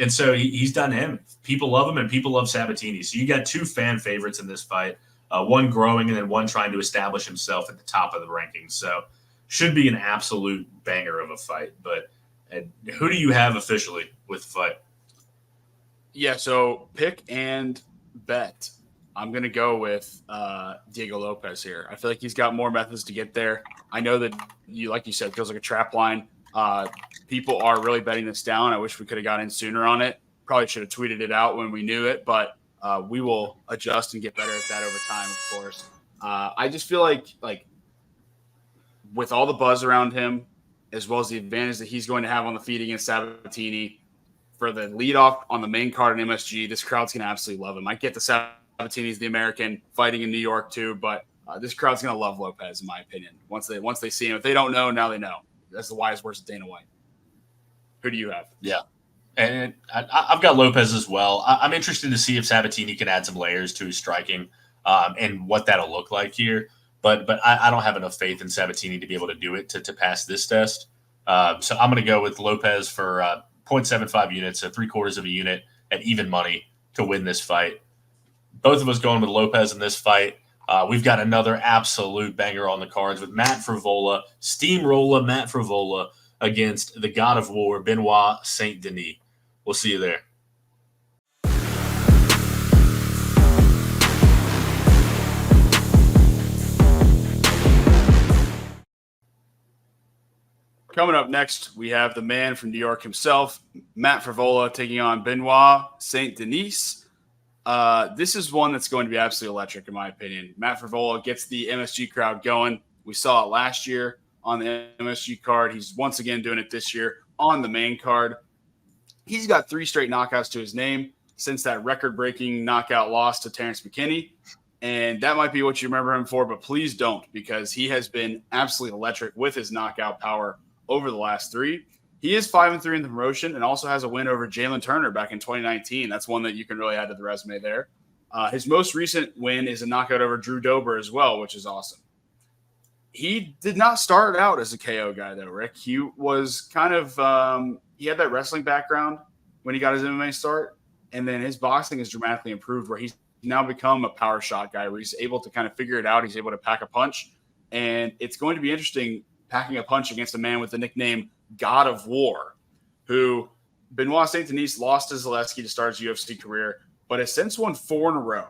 And so he's done him. People love him, and people love Sabatini. So you got 2 fan favorites in this fight, one growing and then one trying to establish himself at the top of the rankings. So should be an absolute banger of a fight. But who do you have officially with the fight? Yeah, so pick and bet. I'm going to go with Diego Lopes here. I feel like he's got more methods to get there. I know that, like you said, it feels like a trap line. People are really betting this down. I wish we could have got in sooner on it. Probably should have tweeted it out when we knew it, but we will adjust and get better at that over time, of course. I just feel like with all the buzz around him, as well as the advantage that he's going to have on the feet against Sabatini, for the leadoff on the main card in MSG, this crowd's going to absolutely love him. I get the Sabatini's the American fighting in New York too, but this crowd's going to love Lopes, in my opinion. Once they see him, if they don't know, now they know. That's the wise words of Dana White. Who do you have? Yeah. And I've got Lopes as well. I'm interested to see if Sabatini can add some layers to his striking and what that'll look like here. But I don't have enough faith in Sabatini to be able to do it to pass this test. So I'm going to go with Lopes for 0.75 units, so 3/4 of a unit at even money to win this fight. Both of us going with Lopes in this fight. We've got another absolute banger on the cards with Matt Frivola, steamroller Matt Frivola against the God of War, Benoit Saint-Denis. We'll see you there. Coming up next, we have the man from New York himself, Matt Frivola, taking on Benoit Saint-Denis. This is one that's going to be absolutely electric, in my opinion. Matt Frivola gets the MSG crowd going. We saw it last year on the MSG card. He's once again doing it this year on the main card. He's got 3 straight knockouts to his name since that record-breaking knockout loss to Terrence McKinney. And that might be what you remember him for, but please don't, because he has been absolutely electric with his knockout power over the last 3. He is 5-3 in the promotion and also has a win over Jalen Turner back in 2019. That's one that you can really add to the resume there. His most recent win is a knockout over Drew Dober as well, which is awesome. He did not start out as a KO guy, though, Rick. He was kind of he had that wrestling background when he got his MMA start, and then his boxing has dramatically improved where he's now become a power shot guy where he's able to kind of figure it out. He's able to pack a punch, and it's going to be interesting packing a punch against a man with the nickname God of War, who Benoit Saint-Denis lost to Zaleski to start his UFC career, but has since won 4 in a row.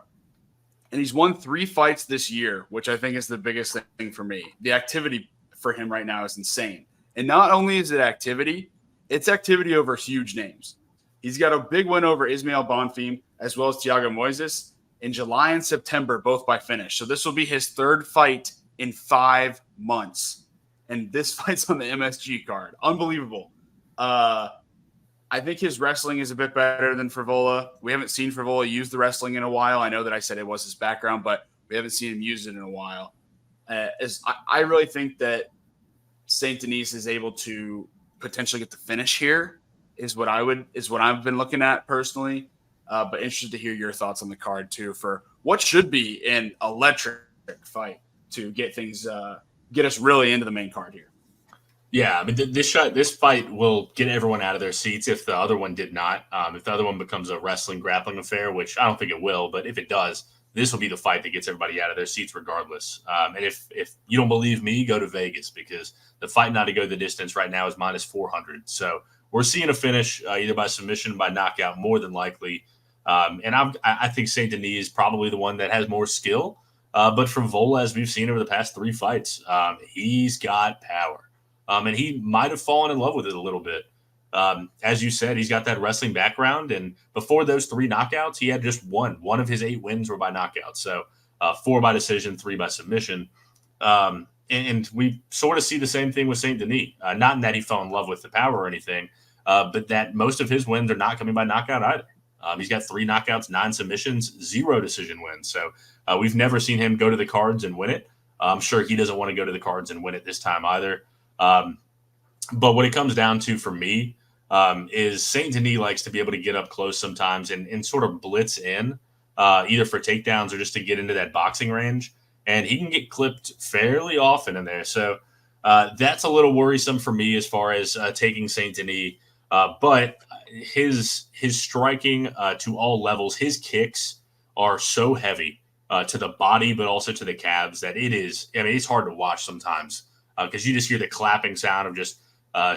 And he's won 3 fights this year, which I think is the biggest thing for me. The activity for him right now is insane. And not only is it activity, it's activity over huge names. He's got a big win over Ismael Bonfim as well as Thiago Moises in July and September, both by finish. So this will be his 3rd fight in 5 months. And this fight's on the MSG card. Unbelievable. I think his wrestling is a bit better than Frevola. We haven't seen Frevola use the wrestling in a while. I know that I said it was his background, but we haven't seen him use it in a while. I really think that Saint-Denis is able to potentially get the finish here is what I've been looking at personally. But interested to hear your thoughts on the card too for what should be an electric fight to get things get us really into the main card here. Yeah, I mean, this fight will get everyone out of their seats if the other one did not. If the other one becomes a wrestling grappling affair, which I don't think it will, but if it does, this will be the fight that gets everybody out of their seats regardless. And if you don't believe me, go to Vegas because the fight not to go the distance right now is minus 400. So we're seeing a finish either by submission, by knockout, more than likely. And I think Saint-Denis is probably the one that has more skill. But Frevola, as we've seen over the past 3 fights, he's got power. And he might have fallen in love with it a little bit. As you said, he's got that wrestling background. And before those 3 knockouts, he had just one. One of his 8 wins were by knockout. So 4 by decision, 3 by submission. And we sort of see the same thing with Saint-Denis. Not in that he fell in love with the power or anything, but that most of his wins are not coming by knockout either. He's got 3 knockouts, 9 submissions, 0 decision wins. So we've never seen him go to the cards and win it. I'm sure he doesn't want to go to the cards and win it this time either. But what it comes down to for me is Saint-Denis likes to be able to get up close sometimes and sort of blitz in either for takedowns or just to get into that boxing range. And he can get clipped fairly often in there. So that's a little worrisome for me as far as taking Saint-Denis. But his striking to all levels, his kicks are so heavy to the body, but also to the calves that it's hard to watch sometimes. Because you just hear the clapping sound of just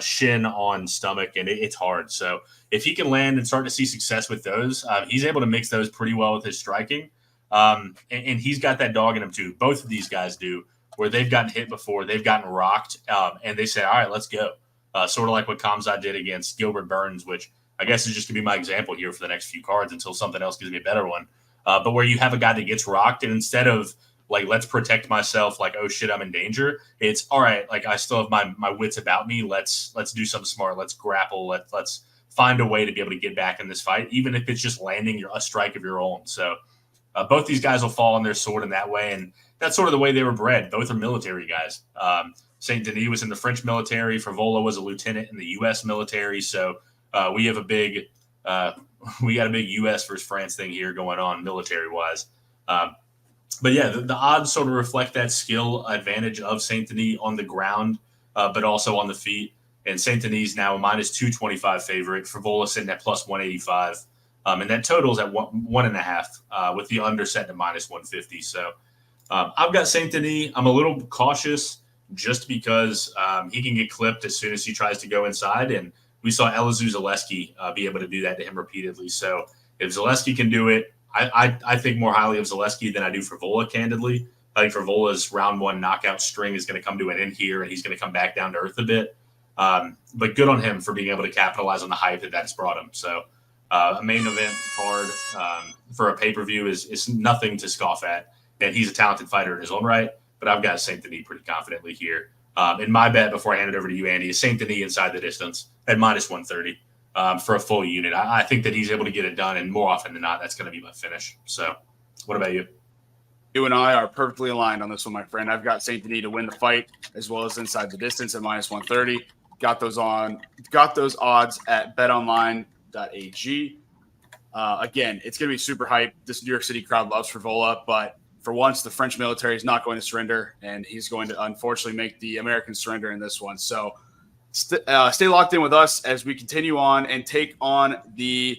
shin on stomach, and it's hard. So if he can land and start to see success with those, he's able to mix those pretty well with his striking. And he's got that dog in him too. Both of these guys do, where they've gotten hit before, they've gotten rocked, and they say, all right, let's go. Sort of like what Kamzat did against Gilbert Burns, which I guess is just going to be my example here for the next few cards until something else gives me a better one. But where you have a guy that gets rocked, and instead of like, let's protect myself, like, oh shit, I'm in danger. It's all right. Like, I still have my wits about me. Let's do something smart. Let's grapple. Let's find a way to be able to get back in this fight, even if it's just landing a strike of your own. So both these guys will fall on their sword in that way. And that's sort of the way they were bred. Both are military guys. Saint-Denis was in the French military. Frevola was a lieutenant in the U.S. military. So we have a big U.S. versus France thing here going on military wise. But yeah, the odds sort of reflect that skill advantage of Saint-Denis on the ground, but also on the feet. And Saint-Denis now a minus 225 favorite. Frevola sitting at plus 185. And that totals at 1.5 with the under set to minus 150. So I've got Saint-Denis. I'm a little cautious just because he can get clipped as soon as he tries to go inside. And we saw Elizeu Zaleski be able to do that to him repeatedly. So if Zaleski can do it, I think more highly of Zaleski than I do Frevola, candidly. I think Frevola's round 1 knockout string is going to come to an end here, and he's going to come back down to earth a bit. But good on him for being able to capitalize on the hype that's brought him. So a main event card for a pay-per-view is nothing to scoff at. And he's a talented fighter in his own right, but I've got Saint-Denis pretty confidently here. And my bet before I hand it over to you, Andy, is Saint-Denis inside the distance at minus 130. For a full unit. I think that he's able to get it done, and more often than not, that's going to be my finish. So what about you? You and I are perfectly aligned on this one, my friend. I've got Saint-Denis to win the fight as well as inside the distance at minus 130. Got those odds at betonline.ag. Again, it's going to be super hype. This New York City crowd loves Frevola, but for once, the French military is not going to surrender, and he's going to unfortunately make the Americans surrender in this one. So stay locked in with us as we continue on and take on the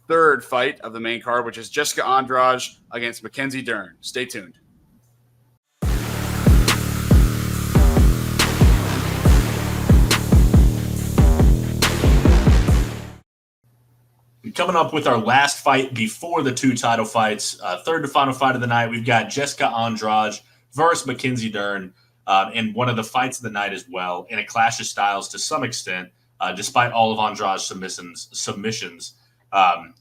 third fight of the main card, which is Jessica Andrade against Mackenzie Dern. Stay tuned. Coming up with our last fight before the 2 title fights, third to final fight of the night, we've got Jessica Andrade versus Mackenzie Dern. And one of the fights of the night as well, in a clash of styles to some extent, despite all of Andrade's submissions.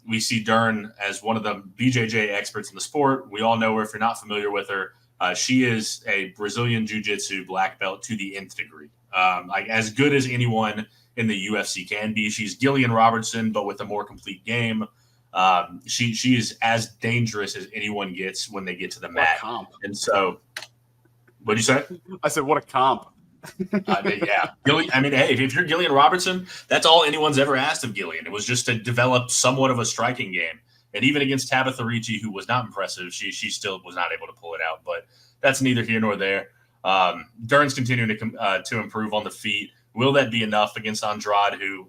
We see Dern as one of the BJJ experts in the sport. We all know her if you're not familiar with her. She is a Brazilian Jiu-Jitsu black belt to the nth degree. Like as good as anyone in the UFC can be. She's Gillian Robertson, but with a more complete game. She is as dangerous as anyone gets when they get to the mat. And so, what'd you say? I said, what a comp. Yeah. I mean, hey, if you're Gillian Robertson, that's all anyone's ever asked of Gillian. It was just to develop somewhat of a striking game. And even against Tabatha Ricci, who was not impressive, she still was not able to pull it out. But that's neither here nor there. Dern's continuing to improve on the feet. Will that be enough against Andrade, who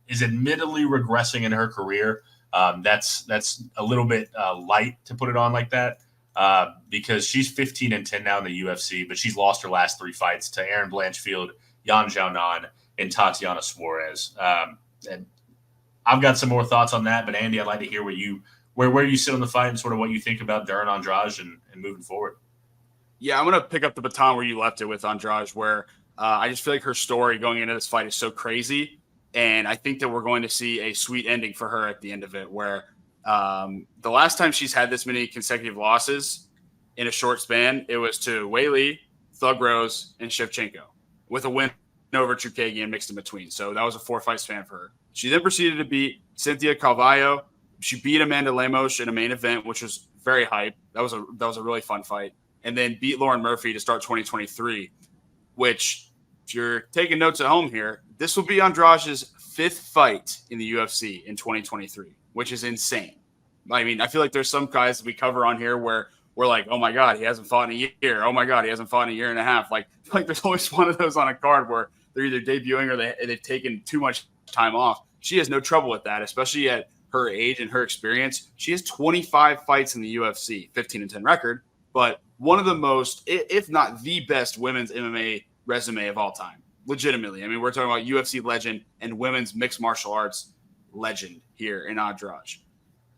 is admittedly regressing in her career? That's a little bit light to put it on like that. Because she's 15-10 now in the UFC, but she's lost her last 3 fights to Erin Blanchfield, Yan Xiaonan, and Tatiana Suarez. And I've got some more thoughts on that, but Andy, I'd like to hear where you sit on the fight and sort of what you think about Dern Andrade and moving forward. Yeah, I'm going to pick up the baton where you left it with Andrade, where I just feel like her story going into this fight is so crazy, and I think that we're going to see a sweet ending for her at the end of it, where the last time she's had this many consecutive losses in a short span, it was to Weili, Thug Rose, and Shevchenko, with a win over Chookagian mixed in between. So that was a 4-fight span for her. She then proceeded to beat Cynthia Calvillo. She beat Amanda Lemos in a main event, which was very hype. That was a really fun fight. And then beat Lauren Murphy to start 2023, which, if you're taking notes at home here, this will be Andrade's 5th fight in the UFC in 2023, which is insane. I mean, I feel like there's some guys that we cover on here where we're like, oh my God, he hasn't fought in a year. Oh my God, he hasn't fought in a year and a half. Like there's always one of those on a card where they're either debuting or they've taken too much time off. She has no trouble with that, especially at her age and her experience. She has 25 fights in the UFC, 15-10 record, but one of the most, if not the best women's MMA resume of all time. Legitimately. I mean, we're talking about UFC legend and women's mixed martial arts legend here in Andrade.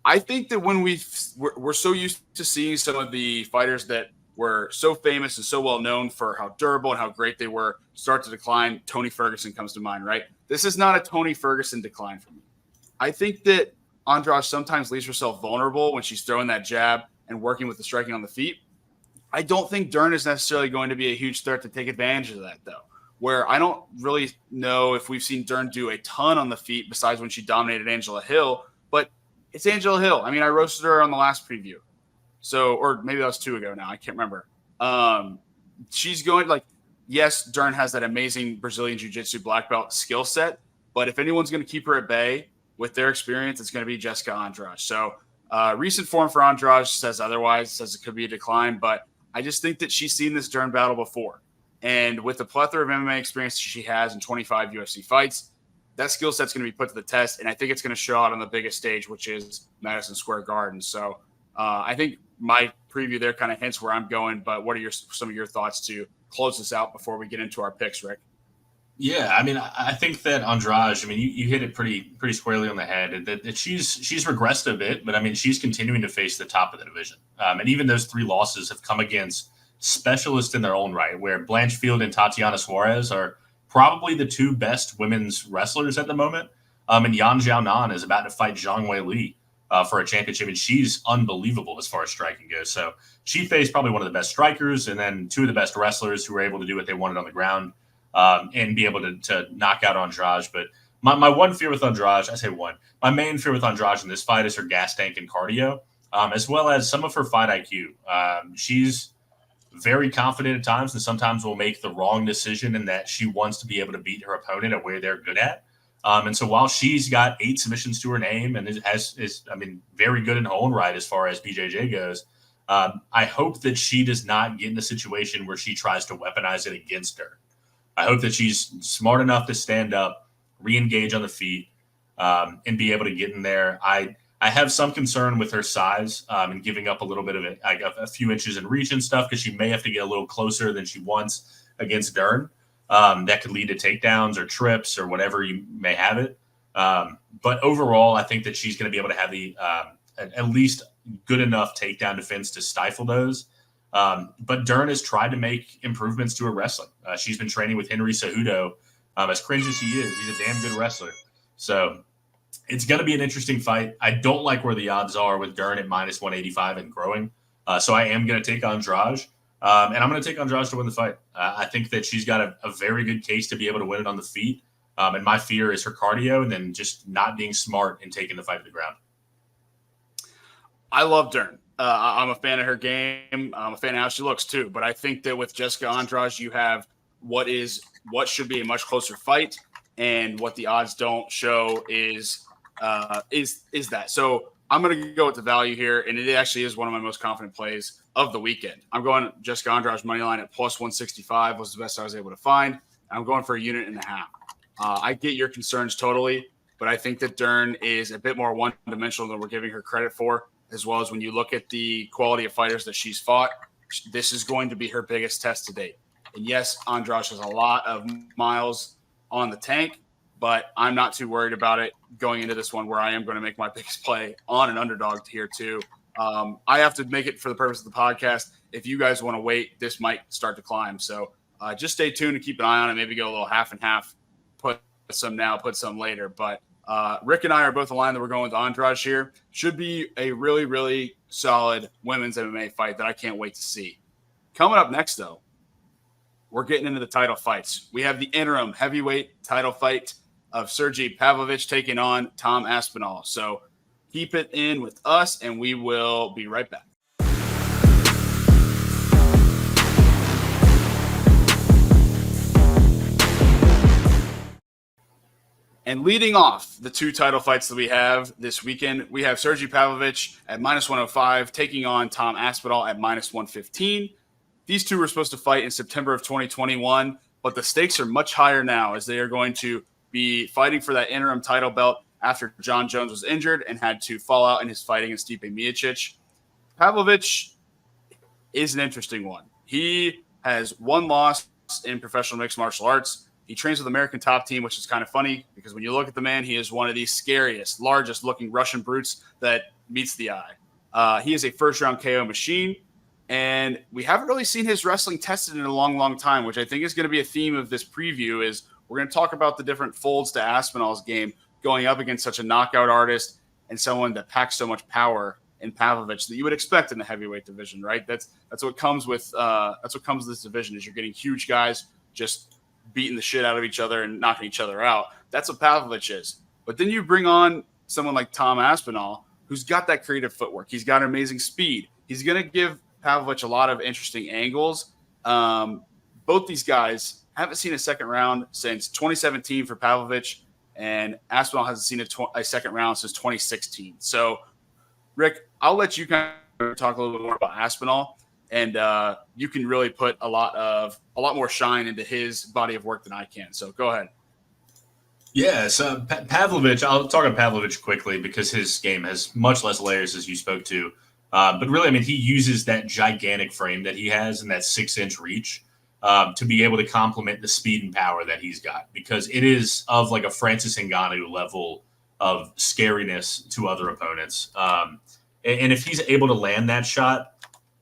I think that when we're so used to seeing some of the fighters that were so famous and so well known for how durable and how great they were start to decline, Tony Ferguson comes to mind, right? This is not a Tony Ferguson decline for me. I think that Andrade sometimes leaves herself vulnerable when she's throwing that jab and working with the striking on the feet. I don't think Dern is necessarily going to be a huge threat to take advantage of that, though, where I don't really know if we've seen Dern do a ton on the feet besides when she dominated Angela Hill, but it's Angela Hill. I mean, I roasted her on the last preview. So, or maybe that was 2 ago now. I can't remember. She's going yes, Dern has that amazing Brazilian Jiu-Jitsu black belt skill set, but if anyone's going to keep her at bay with their experience, it's going to be Jessica Andrade. So recent form for Andrade says otherwise, says it could be a decline, but I just think that she's seen this Dern battle before. And with the plethora of MMA experience she has in 25 UFC fights, that skill set's going to be put to the test, and I think it's going to show out on the biggest stage, which is Madison Square Garden. So I think my preview there kind of hints where I'm going, but what are some of your thoughts to close this out before we get into our picks, Rick? Yeah, I mean, I think that Andrade, I mean, you hit it pretty squarely on the head. That she's regressed a bit, but I mean, she's continuing to face the top of the division. And even those 3 losses have come against specialists in their own right, where Blanchfield and Tatiana Suarez are probably the 2 best women's wrestlers at the moment. And Yan Xiaonan is about to fight Zhang Weili for a championship, and she's unbelievable as far as striking goes. So she faced probably one of the best strikers and then 2 of the best wrestlers who were able to do what they wanted on the ground and be able to knock out Andrade. But my one fear with Andrade, I say one, my main fear with Andrade in this fight is her gas tank and cardio, as well as some of her fight IQ. She's very confident at times and sometimes will make the wrong decision in that she wants to be able to beat her opponent at where they're good at. And so while she's got 8 submissions to her name and is very good in her own right as far as BJJ goes, I hope that she does not get in a situation where she tries to weaponize it against her. I hope that she's smart enough to stand up, re-engage on the feet, and be able to get in there. I have some concern with her size and giving up a little bit of it, a few inches in reach and stuff, because she may have to get a little closer than she wants against Dern. That could lead to takedowns or trips or whatever you may have it. But overall, I think that she's going to be able to have the at least good enough takedown defense to stifle those. But Dern has tried to make improvements to her wrestling. She's been training with Henry Cejudo. As cringe as he is, he's a damn good wrestler. So it's going to be an interesting fight. I don't like where the odds are with Dern at minus 185 and growing. So I am going to take Andrade. And I'm going to take Andrade to win the fight. I think that she's got a very good case to be able to win it on the feet. And my fear is her cardio and then just not being smart and taking the fight to the ground. I love Dern. I'm a fan of her game. I'm a fan of how she looks too. But I think that with Jessica Andrade, you have what should be a much closer fight, and what the odds don't show is that. So I'm going to go with the value here, and it actually is one of my most confident plays of the weekend. I'm going Jessica Andrade's money line at plus 165 was the best I was able to find. I'm going for 1.5 units. I get your concerns totally, but I think that Dern is a bit more one-dimensional than we're giving her credit for, as well as when you look at the quality of fighters that she's fought. This is going to be her biggest test to date. And yes, Andrade has a lot of miles on the tank, but I'm not too worried about it going into this one, where I am going to make my biggest play on an underdog here too. I have to make it for the purpose of the podcast. If you guys want to wait, this might start to climb. So just stay tuned and keep an eye on it. Maybe go a little half and half, put some now, put some later. But Rick and I are both aligned that we're going with Andrade here. Should be a really, really solid women's MMA fight that I can't wait to see. Coming up next, though, we're getting into the title fights. We have the interim heavyweight title fight of Sergey Pavlovich taking on Tom Aspinall. So keep it in with us, and we will be right back. And leading off the two title fights that we have this weekend, we have Sergey Pavlovich at minus 105 taking on Tom Aspinall at minus 115. These two were supposed to fight in September of 2021, but the stakes are much higher now, as they are going to be fighting for that interim title belt after John Jones was injured and had to fall out in his fight against Stipe Miocic. Pavlovich is an interesting one. He has one loss in professional mixed martial arts. He trains with American Top Team, which is kind of funny because when you look at the man, he is one of the scariest, largest looking Russian brutes that meets the eye. He is a first-round KO machine, and we haven't really seen his wrestling tested in a long, long time, which I think is going to be a theme of this preview. Is we're going to talk about the different folds to Aspinall's game going up against such a knockout artist and someone that packs so much power in Pavlovich that you would expect in the heavyweight division, right? That's what comes with this division, is you're getting huge guys just beating the shit out of each other and knocking each other out. That's what Pavlovich is. But then you bring on someone like Tom Aspinall, who's got that creative footwork. He's got amazing speed. He's going to give Pavlovich a lot of interesting angles. Both these guys haven't seen a second round since 2017 for Pavlovich, and Aspinall hasn't seen a second round since 2016. So, Rick, I'll let you kind of talk a little bit more about Aspinall, and you can really put a lot more shine into his body of work than I can. So go ahead. Yeah, so Pavlovich, I'll talk about Pavlovich quickly because his game has much less layers, as you spoke to. But really, I mean, he uses that gigantic frame that he has and that 6-inch reach to be able to complement the speed and power that he's got, because it is of like a Francis Ngannou level of scariness to other opponents. And if he's able to land that shot,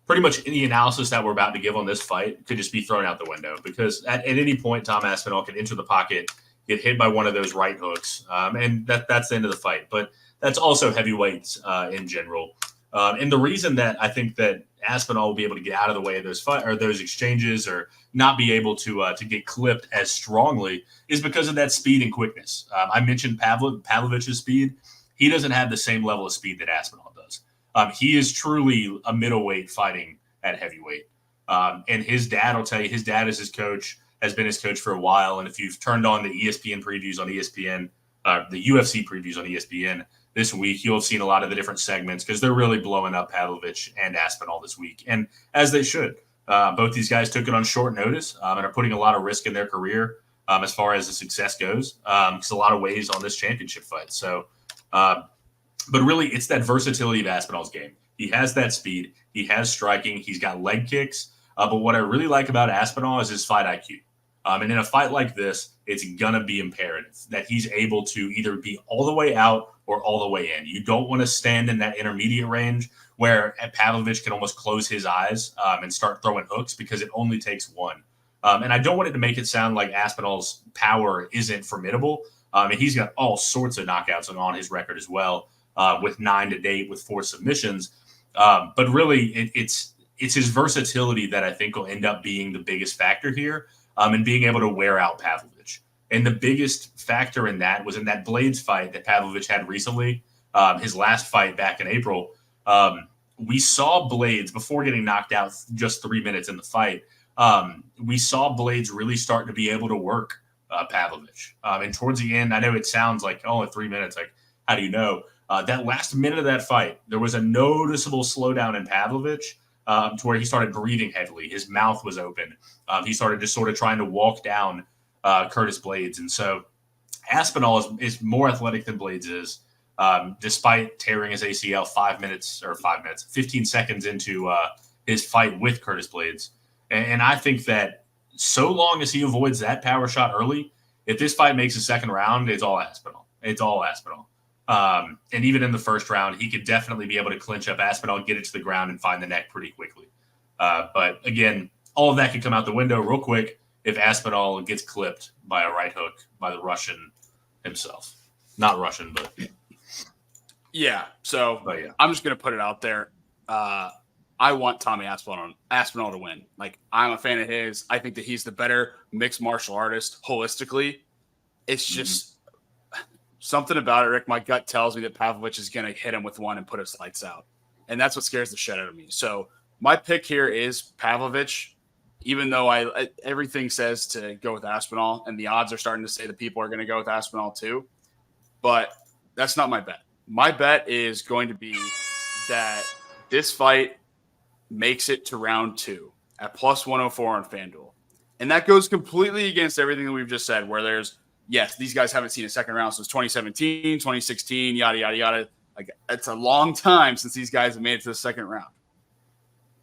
pretty much any analysis that we're about to give on this fight could just be thrown out the window, because at any point, Tom Aspinall can enter the pocket, get hit by one of those right hooks, and that's the end of the fight. But that's also heavyweights in general. And the reason that I think that Aspinall will be able to get out of the way of those exchanges or not be able to get clipped as strongly is because of that speed and quickness. I mentioned Pavlovich's speed. He doesn't have the same level of speed that Aspinall does. He is truly a middleweight fighting at heavyweight. And his dad, I'll tell you, his dad is his coach, has been his coach for a while. And if you've turned on the ESPN previews on ESPN, the UFC previews on ESPN this week, you'll have seen a lot of the different segments because they're really blowing up Pavlovich and Aspinall this week. And as they should. Both these guys took it on short notice and are putting a lot of risk in their career as far as the success goes. Because a lot of ways on this championship fight. So, but really, it's that versatility of Aspinall's game. He has that speed. He has striking. He's got leg kicks. But what I really like about Aspinall is his fight IQ. And in a fight like this, it's going to be imperative that he's able to either be all the way out or all the way in. You don't want to stand in that intermediate range where Pavlovich can almost close his eyes and start throwing hooks, because it only takes one. And I don't want it to make it sound like Aspinall's power isn't formidable. And he's got all sorts of knockouts on his record as well, with 9 to date with 4 submissions. But really, it's his versatility that I think will end up being the biggest factor here, and being able to wear out Pavlovich. And the biggest factor in that was in that Blades fight that Pavlovich had recently, his last fight back in April. We saw Blades, before getting knocked out just 3 minutes in the fight, we saw Blades really starting to be able to work Pavlovich. And towards the end, I know it sounds like, in 3 minutes, like, how do you know? That last minute of that fight, there was a noticeable slowdown in Pavlovich to where he started breathing heavily. His mouth was open. He started just sort of trying to walk down Curtis Blades. And so Aspinall is more athletic than Blades is, despite tearing his ACL 15 seconds into his fight with Curtis Blades. And I think that so long as he avoids that power shot early, if this fight makes a second round, it's all Aspinall. It's all Aspinall. And even in the first round, he could definitely be able to clinch up Aspinall, get it to the ground, and find the neck pretty quickly. But again, all of that could come out the window real quick if Aspinall gets clipped by a right hook by the Russian himself. Not Russian, but yeah. So yeah. I'm just going to put it out there. I want Tommy Aspinall to win. Like, I'm a fan of his. I think that he's the better mixed martial artist holistically. It's just something about it, Rick. My gut tells me that Pavlovich is going to hit him with one and put his lights out. And that's what scares the shit out of me. So my pick here is Pavlovich, even though everything says to go with Aspinall, and the odds are starting to say that people are going to go with Aspinall too. But that's not my bet. My bet is going to be that this fight makes it to round 2 at plus 104 on FanDuel. And that goes completely against everything that we've just said, where there's, yes, these guys haven't seen a second round since 2017, 2016, yada, yada, yada. Like, it's a long time since these guys have made it to the second round.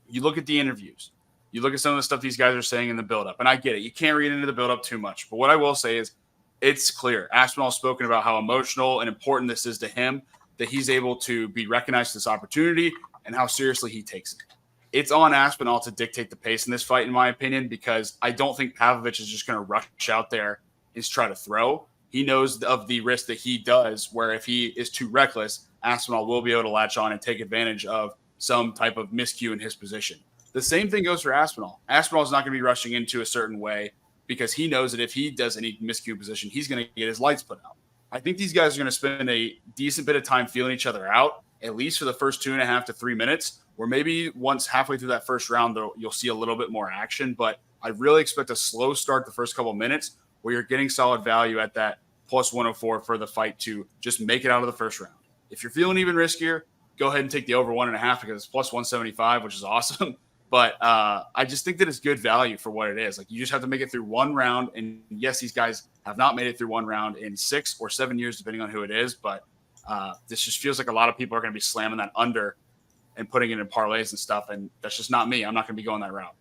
You look at the interviews. You look at some of the stuff these guys are saying in the buildup, and I get it. You can't read into the buildup too much. But what I will say is it's clear. Aspinall's spoken about how emotional and important this is to him, that he's able to be recognized for this opportunity and how seriously he takes it. It's on Aspinall to dictate the pace in this fight, in my opinion, because I don't think Pavlovich is just going to rush out there and try to throw. He knows of the risk that he does, where if he is too reckless, Aspinall will be able to latch on and take advantage of some type of miscue in his position. The same thing goes for Aspinall. Aspinall is not going to be rushing into a certain way because he knows that if he does any miscue position, he's going to get his lights put out. I think these guys are going to spend a decent bit of time feeling each other out, at least for the first 2.5 to 3 minutes, where maybe once halfway through that first round, though, you'll see a little bit more action. But I really expect a slow start the first couple of minutes where you're getting solid value at that plus 104 for the fight to just make it out of the first round. If you're feeling even riskier, go ahead and take the over 1.5 because it's plus 175, which is awesome. But I just think that it's good value for what it is. Like, you just have to make it through one round. And yes, these guys have not made it through one round in 6 or 7 years, depending on who it is. But this just feels like a lot of people are going to be slamming that under and putting it in parlays and stuff. And that's just not me. I'm not going to be going that route.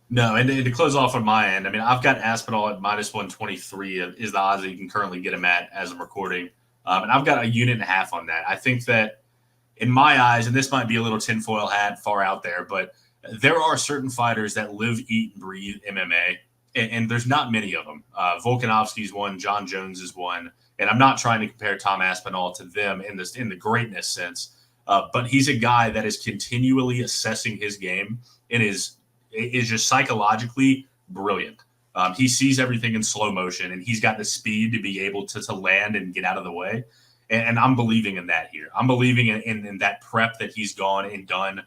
No, and to close off on my end, I mean, I've got Aspinall at minus 123 is the odds that you can currently get him at as I'm recording. And I've got 1.5 units on that. I think that in my eyes, and this might be a little tinfoil hat far out there, but there are certain fighters that live, eat, and breathe MMA, and there's not many of them. Volkanovski's one, John Jones is one, and I'm not trying to compare Tom Aspinall to them in the greatness sense, but he's a guy that is continually assessing his game and is just psychologically brilliant. He sees everything in slow motion, and he's got the speed to be able to land and get out of the way. And I'm believing in that here. I'm believing in that prep that he's gone and done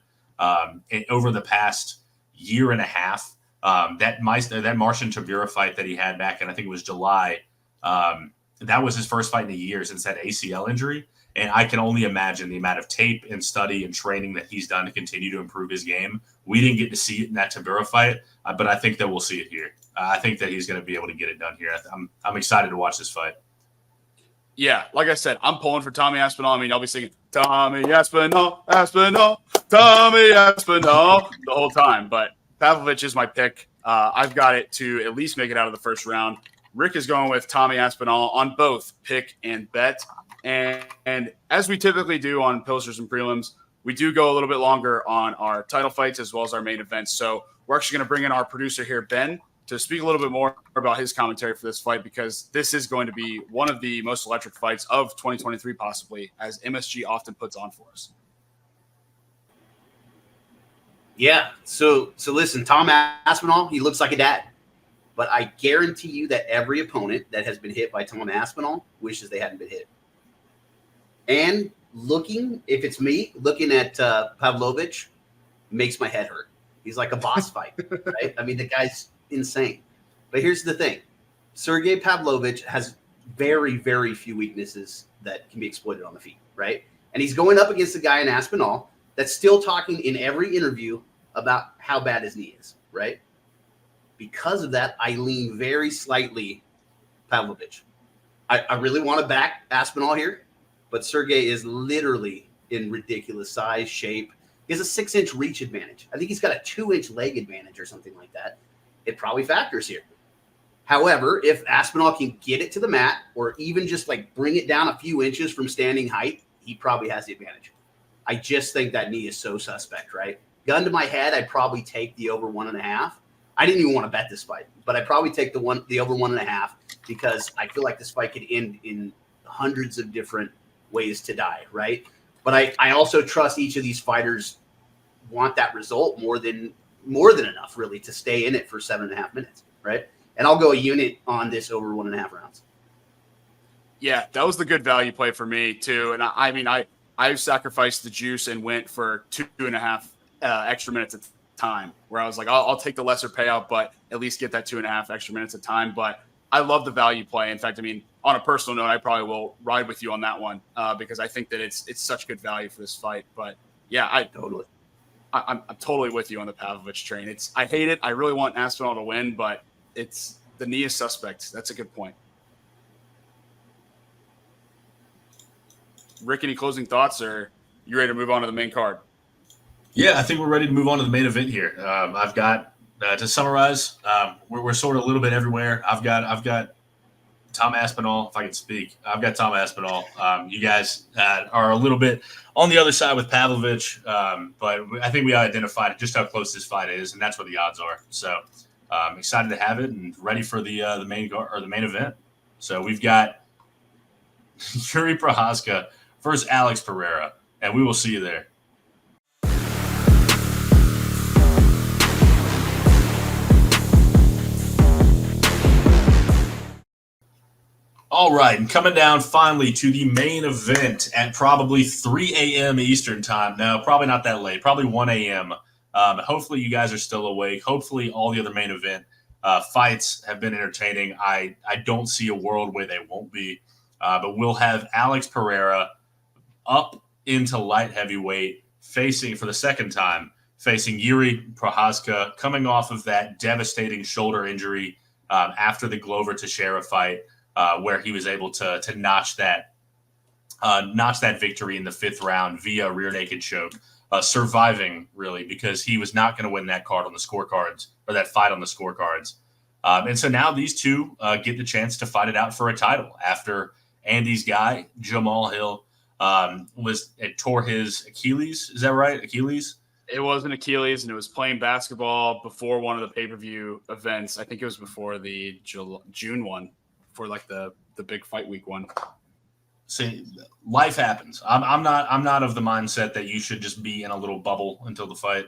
over the past 1.5 years. That Marcin Tybura fight that he had back in, I think it was July, that was his first fight in a year since that ACL injury. And I can only imagine the amount of tape and study and training that he's done to continue to improve his game. We didn't get to see it in that Tybura fight, but I think that we'll see it here. I think that he's going to be able to get it done here. I'm excited to watch this fight. Yeah, like I said, I'm pulling for Tommy Aspinall. I mean, I'll be singing Tommy Aspinall, Aspinall, Tommy Aspinall the whole time. But Pavlovich is my pick. I've got it to at least make it out of the first round. Rick is going with Tommy Aspinall on both pick and bet. And as we typically do on Pilsners and Prelims, we do go a little bit longer on our title fights as well as our main events. So we're actually going to bring in our producer here, Ben, to speak a little bit more about his commentary for this fight, because this is going to be one of the most electric fights of 2023, possibly, as MSG often puts on for us. Yeah. So listen, Tom Aspinall, he looks like a dad. But I guarantee you that every opponent that has been hit by Tom Aspinall wishes they hadn't been hit. And if it's me, looking at Pavlovich makes my head hurt. He's like a boss fight, right? I mean, the guy's insane. But here's the thing. Sergey Pavlovich has very, very few weaknesses that can be exploited on the feet, right? And he's going up against a guy in Aspinall that's still talking in every interview about how bad his knee is, right? Because of that, I lean very slightly Pavlovich. I really want to back Aspinall here, but Sergey is literally in ridiculous size, shape. He has a 6-inch reach advantage. I think he's got a 2-inch leg advantage or something like that. It probably factors here. However, if Aspinall can get it to the mat or even just like bring it down a few inches from standing height, he probably has the advantage. I just think that knee is so suspect, right? Gun to my head, I'd probably take the over 1.5. I didn't even want to bet this fight, but I'd probably take the over 1.5 because I feel like this fight could end in hundreds of different ways to die, right? But I also trust each of these fighters want that result more than enough, really, to stay in it for 7.5 minutes, right? And I'll go a unit on this over 1.5 rounds. Yeah, that was the good value play for me too. And I sacrificed the juice and went for 2.5 extra minutes at time, where I was like, I'll take the lesser payout, but at least get that 2.5 extra minutes of time. But I love the value play. In fact, I mean, on a personal note, I probably will ride with you on that one because I think that it's such good value for this fight. But yeah, I'm totally with you on the Pavlovich train. I hate it. I really want Aspinall to win, but the knee is suspect. That's a good point. Rick, any closing thoughts, or you ready to move on to the main card? Yeah, I think we're ready to move on to the main event here. I've got to summarize. We're sort of a little bit everywhere. I've got Tom Aspinall, if I can speak. I've got Tom Aspinall. You guys are a little bit on the other side with Pavlovich, but I think we identified just how close this fight is, and that's what the odds are. So I'm excited to have it and ready for the main event. So we've got Yuri Prochazka versus Alex Pereira, and we will see you there. All right, and coming down finally to the main event at probably 3 a.m. Eastern time. No, probably not that late, probably 1 a.m. Hopefully you guys are still awake. Hopefully all the other main event fights have been entertaining. I don't see a world where they won't be. But we'll have Alex Pereira up into light heavyweight for the second time, facing Yuri Prochazka, coming off of that devastating shoulder injury after the Glover-Teixeira fight, where he was able to notch that victory in the 5th round via rear naked choke, surviving really because he was not going to win that card on the scorecards, or that fight on the scorecards. And so now these two get the chance to fight it out for a title after Andy's guy, Jamall Hill, tore his Achilles. Is that right? Achilles? It was an Achilles, and it was playing basketball before one of the pay-per-view events. I think it was before the June one, for like the big fight week one. See, life happens. I'm not of the mindset that you should just be in a little bubble until the fight.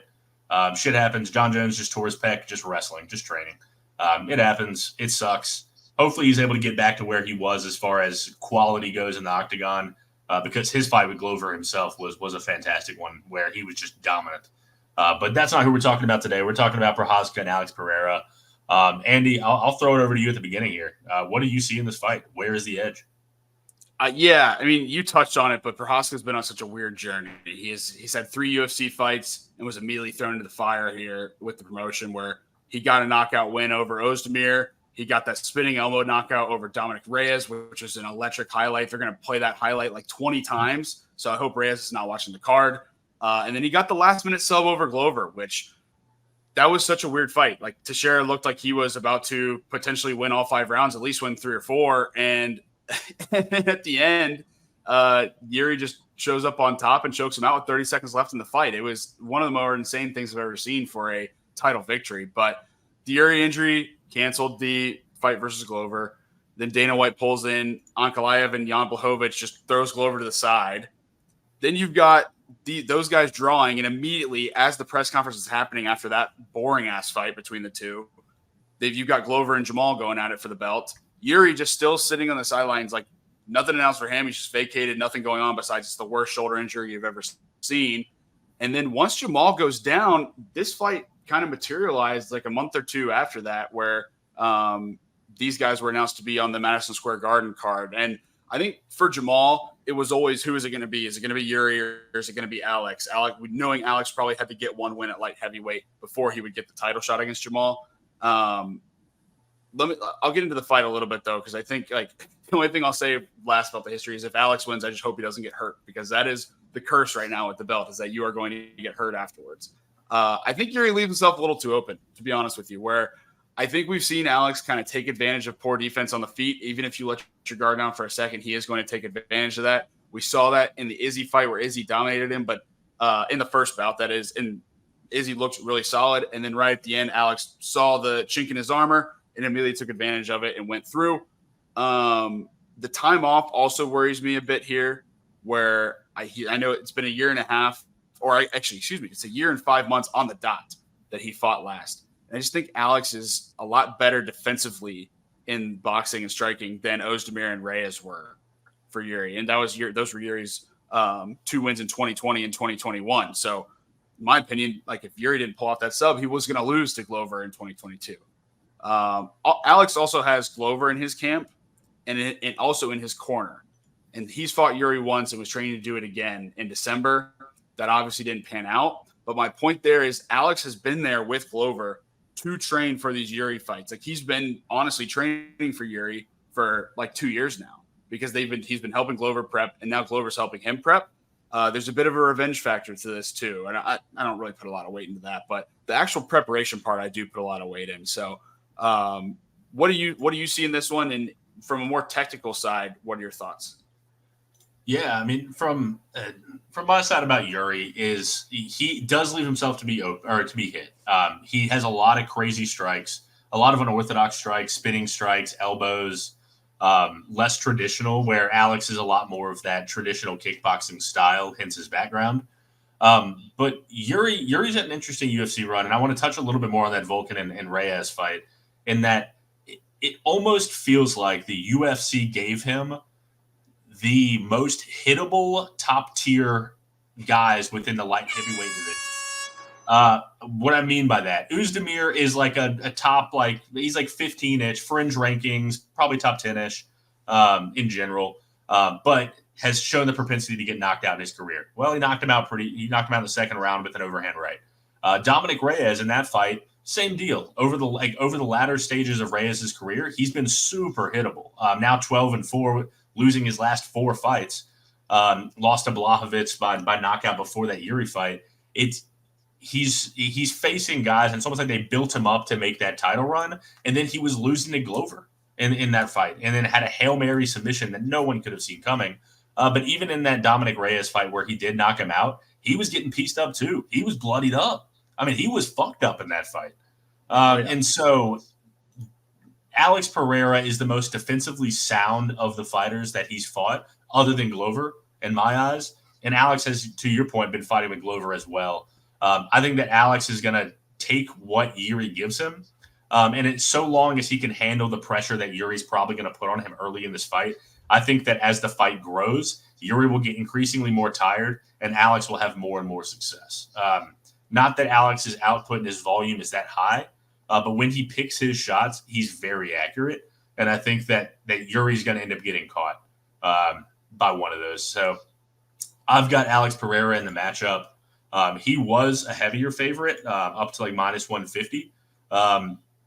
Shit happens. John Jones just tore his pec, just wrestling, just training. It happens. It sucks. Hopefully he's able to get back to where he was as far as quality goes in the octagon, because his fight with Glover himself was a fantastic one where he was just dominant. But that's not who we're talking about today. We're talking about Prochazka and Alex Pereira. Andy, I'll throw it over to you at the beginning here. What do you see in this fight? Where is the edge? Yeah, I mean, you touched on it, but Prochazka's been on such a weird journey. He's had 3 UFC fights and was immediately thrown into the fire here with the promotion, where he got a knockout win over Ozdemir. He got that spinning elbow knockout over Dominic Reyes, which is an electric highlight. They're going to play that highlight like 20 times. So I hope Reyes is not watching the card. And then he got the last-minute sub over Glover, which that was such a weird fight. Like, Teixeira looked like he was about to potentially win all 5 rounds, at least win 3 or 4. And at the end, Yuri just shows up on top and chokes him out with 30 seconds left in the fight. It was one of the more insane things I've ever seen for a title victory. But the Yuri injury canceled the fight versus Glover. Then Dana White pulls in Ankalaev, and Jan Blachowicz just throws Glover to the side. Then you've got those guys drawing, and immediately as the press conference is happening after that boring-ass fight between the two, You've got Glover and Jamall going at it for the belt. Yuri just still sitting on the sidelines, like nothing announced for him. He's just vacated, nothing going on besides it's the worst shoulder injury you've ever seen. And then once Jamall goes down, this fight kind of materialized like a month or two after that, where these guys were announced to be on the Madison Square Garden card. And I think for Jamall, it was always, who is it going to be? Is it going to be Yuri or is it going to be Alex? Knowing Alex probably had to get one win at light heavyweight before he would get the title shot against Jamall. I'll get into the fight a little bit though, because I think like the only thing I'll say last about the history is if Alex wins, I just hope he doesn't get hurt, because that is the curse right now with the belt, is that you are going to get hurt afterwards. I think Yuri leaves himself a little too open, to be honest with you, where I think we've seen Alex kind of take advantage of poor defense on the feet. Even if you let your guard down for a second, he is going to take advantage of that. We saw that in the Izzy fight where Izzy dominated him, but in the first bout, that is, and Izzy looked really solid. And then right at the end, Alex saw the chink in his armor and immediately took advantage of it and went through. The time off also worries me a bit here, where I know it's been a year and a half, it's a year and 5 months on the dot that he fought last. And I just think Alex is a lot better defensively in boxing and striking than Ozdemir and Reyes were for Yuri. And those were Yuri's 2 wins in 2020 and 2021. So in my opinion, like if Yuri didn't pull off that sub, he was going to lose to Glover in 2022. Alex also has Glover in his camp and also in his corner. And he's fought Yuri once and was training to do it again in December. That obviously didn't pan out. But my point there is Alex has been there with Glover to train for these Yuri fights. Like he's been honestly training for Yuri for like 2 years now, because he's been helping Glover prep, and now Glover's helping him prep. There's a bit of a revenge factor to this too. And I don't really put a lot of weight into that, but the actual preparation part, I do put a lot of weight in. So what do you see in this one? And from a more technical side, what are your thoughts? Yeah, I mean, from my side about Yuri is he does leave himself to be hit. He has a lot of crazy strikes, a lot of unorthodox strikes, spinning strikes, elbows, less traditional, where Alex is a lot more of that traditional kickboxing style, hence his background. But Yuri's had an interesting UFC run, and I want to touch a little bit more on that Volkan and Reyes fight, in that it almost feels like the UFC gave him the most hittable top tier guys within the light heavyweight division. What I mean by that, Ozdemir is like a top, like he's like 15-ish, fringe rankings, probably top 10-ish in general, but has shown the propensity to get knocked out in his career. Well, he knocked him out in the second round with an overhand right. Dominic Reyes in that fight, same deal. Over the latter stages of Reyes' career, he's been super hittable. Now 12-4. Losing his last 4 fights, lost to Blachowicz by knockout before that Yuri fight. He's facing guys, and it's almost like they built him up to make that title run, and then he was losing to Glover in that fight, and then had a Hail Mary submission that no one could have seen coming. But even in that Dominic Reyes fight where he did knock him out, he was getting pieced up too. He was bloodied up. I mean, he was fucked up in that fight. And so Alex Pereira is the most defensively sound of the fighters that he's fought, other than Glover, in my eyes. And Alex has, to your point, been fighting with Glover as well. I think that Alex is going to take what Yuri gives him. And it's so long as he can handle the pressure that Yuri's probably going to put on him early in this fight. I think that as the fight grows, Yuri will get increasingly more tired, and Alex will have more and more success. Not that Alex's output and his volume is that high, but when he picks his shots, he's very accurate. And I think that Yuri's going to end up getting caught by one of those. So I've got Alex Pereira in the matchup. He was a heavier favorite, up to like minus 150.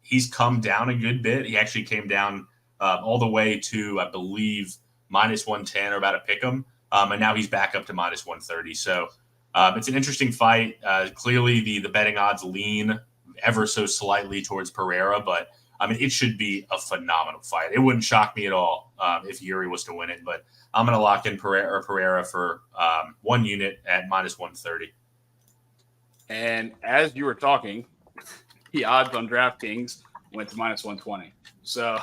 He's come down a good bit. He actually came down all the way to, I believe, minus 110 or about a pick 'em. And now he's back up to minus 130. So it's an interesting fight. Clearly, the betting odds lean ever so slightly towards Pereira, but I mean, it should be a phenomenal fight. It wouldn't shock me at all if Yuri was to win it, but I'm going to lock in Pereira for 1 unit at minus 130. And as you were talking, the odds on DraftKings went to minus 120. So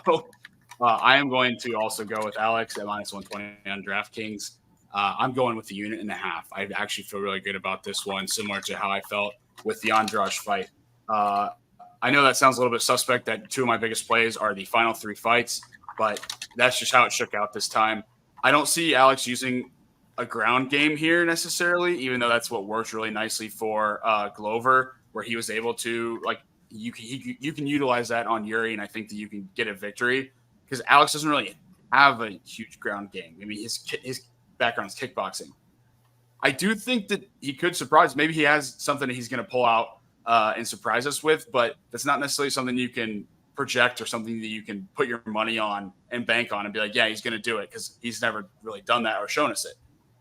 I am going to also go with Alex at minus 120 on DraftKings. I'm going with the 1.5 units. I actually feel really good about this one, similar to how I felt with the Andrade fight. I I know that sounds a little bit suspect that two of my biggest plays are the final 3 fights, but that's just how it shook out this time. I don't see Alex using a ground game here necessarily, even though that's what worked really nicely for Glover, where he was able to, like, you can utilize that on Yuri, and I think that you can get a victory because Alex doesn't really have a huge ground game. I mean, his background is kickboxing. I do think that he could surprise. Maybe he has something that he's going to pull out and surprise us with, but that's not necessarily something you can project or something that you can put your money on and bank on and be like, yeah, he's going to do it, because he's never really done that or shown us it.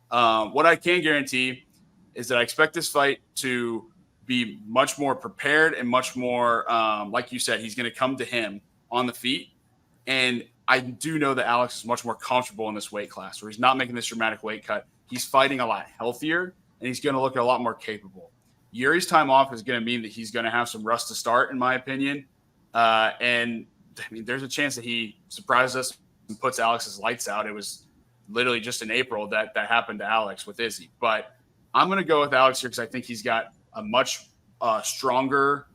What I can guarantee is that I expect this fight to be much more prepared and much more, like you said, he's going to come to him on the feet. And I do know that Alex is much more comfortable in this weight class, where he's not making this dramatic weight cut. He's fighting a lot healthier, and he's going to look a lot more capable. Yuri's time off is going to mean that he's going to have some rust to start, in my opinion. And I mean, there's a chance that he surprises us and puts Alex's lights out. It was literally just in April that happened to Alex with Izzy. But I'm going to go with Alex here because I think he's got a much stronger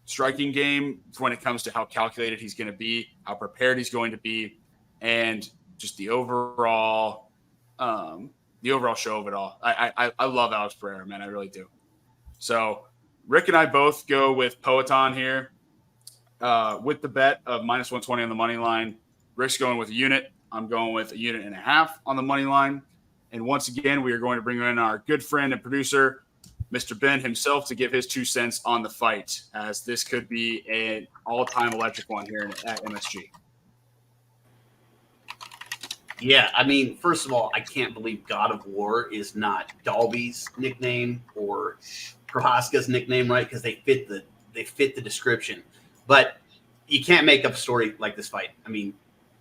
striking game when it comes to how calculated he's going to be, how prepared he's going to be, and just the overall show of it all. I love Alex Pereira, man. I really do. So Rick and I both go with Poetan here with the bet of -120 on the money line. Rick's going with a unit. I'm going with a unit and a half on the money line. And once again, we are going to bring in our good friend and producer, Mr. Ben himself, to give his 2 cents on the fight, as this could be an all-time electric one here at MSG. Yeah, I mean, first of all, I can't believe God of War is not Dalby's nickname or Prochazka's nickname, right? Because they fit the description. But you can't make up a story like this fight. I mean,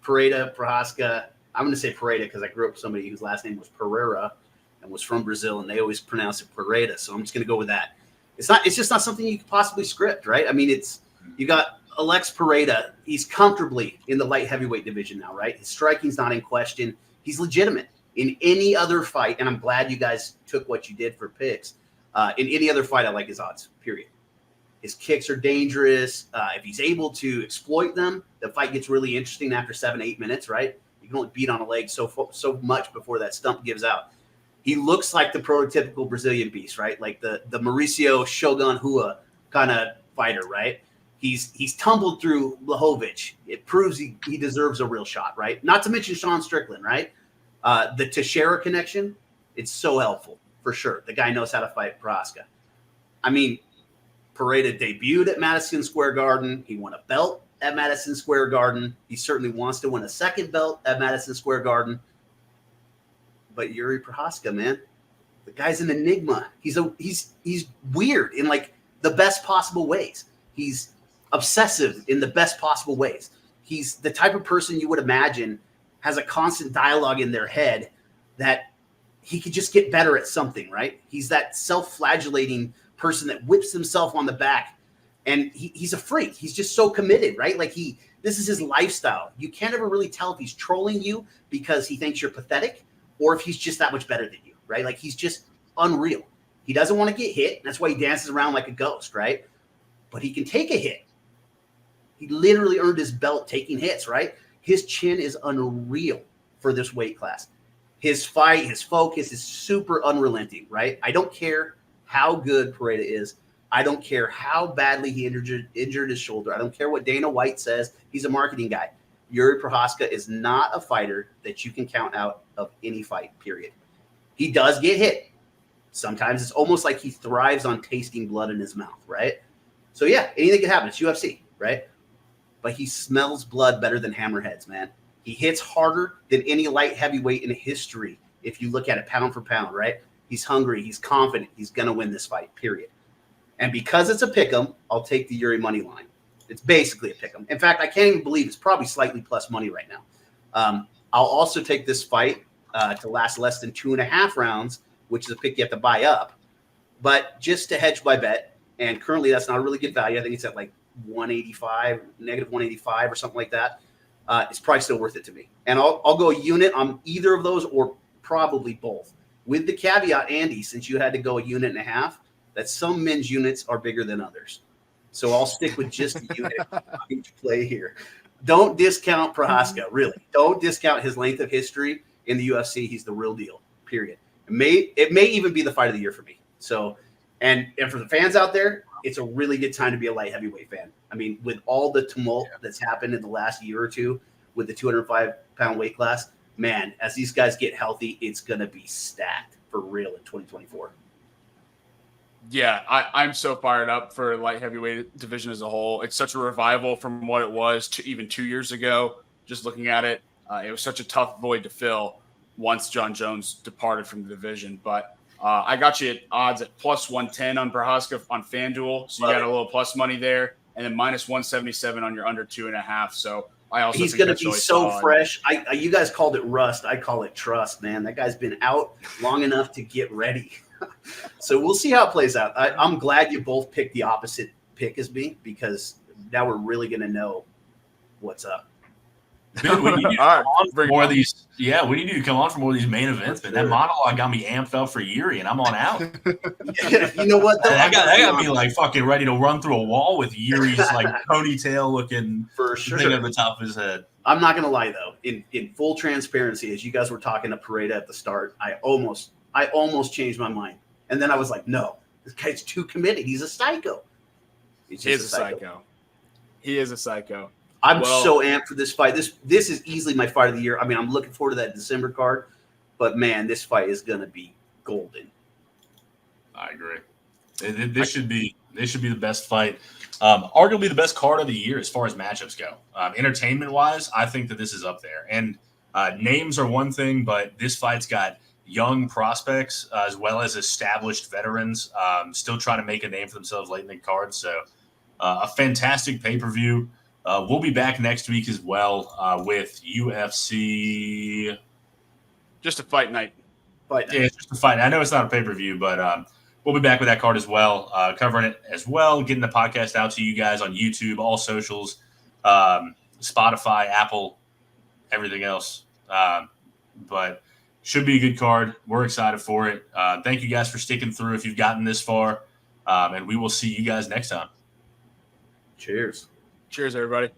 Pereira, Prochazka. I'm going to say Pereira because I grew up with somebody whose last name was Pereira and was from Brazil, and they always pronounce it Pereira. So I'm just going to go with that. It's just not something you could possibly script, right? I mean, you got Alex Pereira. He's comfortably in the light heavyweight division now, right? His striking's not in question. He's legitimate. In any other fight, and I'm glad you guys took what you did for picks. In any other fight, I like his odds, period. His kicks are dangerous. If he's able to exploit them, the fight gets really interesting after 7-8 minutes, right? You can only beat on a leg so much before that stump gives out. He looks like the prototypical Brazilian beast, right? Like the Mauricio Shogun Rua kind of fighter, right? He's tumbled through Blachowicz. It proves he deserves a real shot, right? Not to mention Sean Strickland, right? The Teixeira connection, it's so helpful, for sure. The guy knows how to fight Prochazka. I mean, Pereira debuted at Madison Square Garden. He won a belt at Madison Square Garden. He certainly wants to win a second belt at Madison Square Garden. But Yuri Prochazka, man, the guy's an enigma. He's weird in like the best possible ways. He's obsessive in the best possible ways. He's the type of person you would imagine has a constant dialogue in their head that he could just get better at something, right? He's that self-flagellating person that whips himself on the back, and he's a freak. He's just so committed, right? Like this is his lifestyle. You can't ever really tell if he's trolling you because he thinks you're pathetic or if he's just that much better than you, right? Like he's just unreal. He doesn't want to get hit. That's why he dances around like a ghost, right? But he can take a hit. He literally earned his belt taking hits, right? His chin is unreal for this weight class. His fight, his focus is super unrelenting, right? I don't care how good Pereira is. I don't care how badly he injured his shoulder. I don't care what Dana White says. He's a marketing guy. Yuri Prochazka is not a fighter that you can count out of any fight, period. He does get hit. Sometimes it's almost like he thrives on tasting blood in his mouth, right? So, yeah, anything can happen. It's UFC, right? But he smells blood better than hammerheads, man. He hits harder than any light heavyweight in history if you look at it pound for pound, right? He's hungry. He's confident. He's going to win this fight, period. And because it's a pick'em, I'll take the Yuri money line. It's basically a pick'em. In fact, I can't even believe it's probably slightly plus money right now. I'll also take this fight to last less than 2.5 rounds, which is a pick you have to buy up. But just to hedge my bet, and currently that's not a really good value. I think it's at like 185, negative 185 or something like that. It's probably still worth it to me. And I'll go a unit on either of those or probably both. With the caveat, Andy, since you had to go a unit and a half, that some men's units are bigger than others. So I'll stick with just the unit play here. Don't discount Prochazka, really. Don't discount his length of history in the UFC. He's the real deal, period. It may even be the fight of the year for me. So, and for the fans out there, it's a really good time to be a light heavyweight fan. I mean, with all the tumult that's happened in the last year or two with the 205-pound weight class, man, as these guys get healthy, it's going to be stacked for real in 2024. Yeah, I'm so fired up for light heavyweight division as a whole. It's such a revival from what it was to even 2 years ago. Just looking at it, it was such a tough void to fill once John Jones departed from the division. But I got you at odds at plus 110 on Prochazka on FanDuel, so you got a little plus money there, and then minus 177 on your under 2.5. So I also he's think going to be really so solid. fresh. You guys called it rust. I call it trust, man. That guy's been out long enough to get ready. So we'll see how it plays out. I'm glad you both picked the opposite pick as me, because now we're really going to know what's up. Dude, we need to come on for more of these. Yeah, we need to come on for more of these main events. Man, that monologue got me amped up for Yuri, and I'm on out. You know what? Though? That got me like fucking ready to run through a wall with Yuri's like ponytail looking for sure thing at the top of his head. I'm not gonna lie though. In full transparency, as you guys were talking to Pereira at the start, I almost changed my mind, and then I was like, no, this guy's too committed. He's a psycho. He is a psycho. He is a psycho. I'm so amped for this fight. This is easily my fight of the year. I mean, I'm looking forward to that December card, but man, this fight is gonna be golden. I agree. This should be the best fight, arguably the best card of the year as far as matchups go. Entertainment wise, I think that this is up there. And names are one thing, but this fight's got young prospects as well as established veterans still trying to make a name for themselves late in the card. So a fantastic pay-per-view. We'll be back next week as well with UFC. Just a fight night. Yeah, it's just a fight. I know it's not a pay-per-view, but we'll be back with that card as well, covering it as well, getting the podcast out to you guys on YouTube, all socials, Spotify, Apple, everything else. But should be a good card. We're excited for it. Thank you guys for sticking through if you've gotten this far, and we will see you guys next time. Cheers. Cheers, everybody.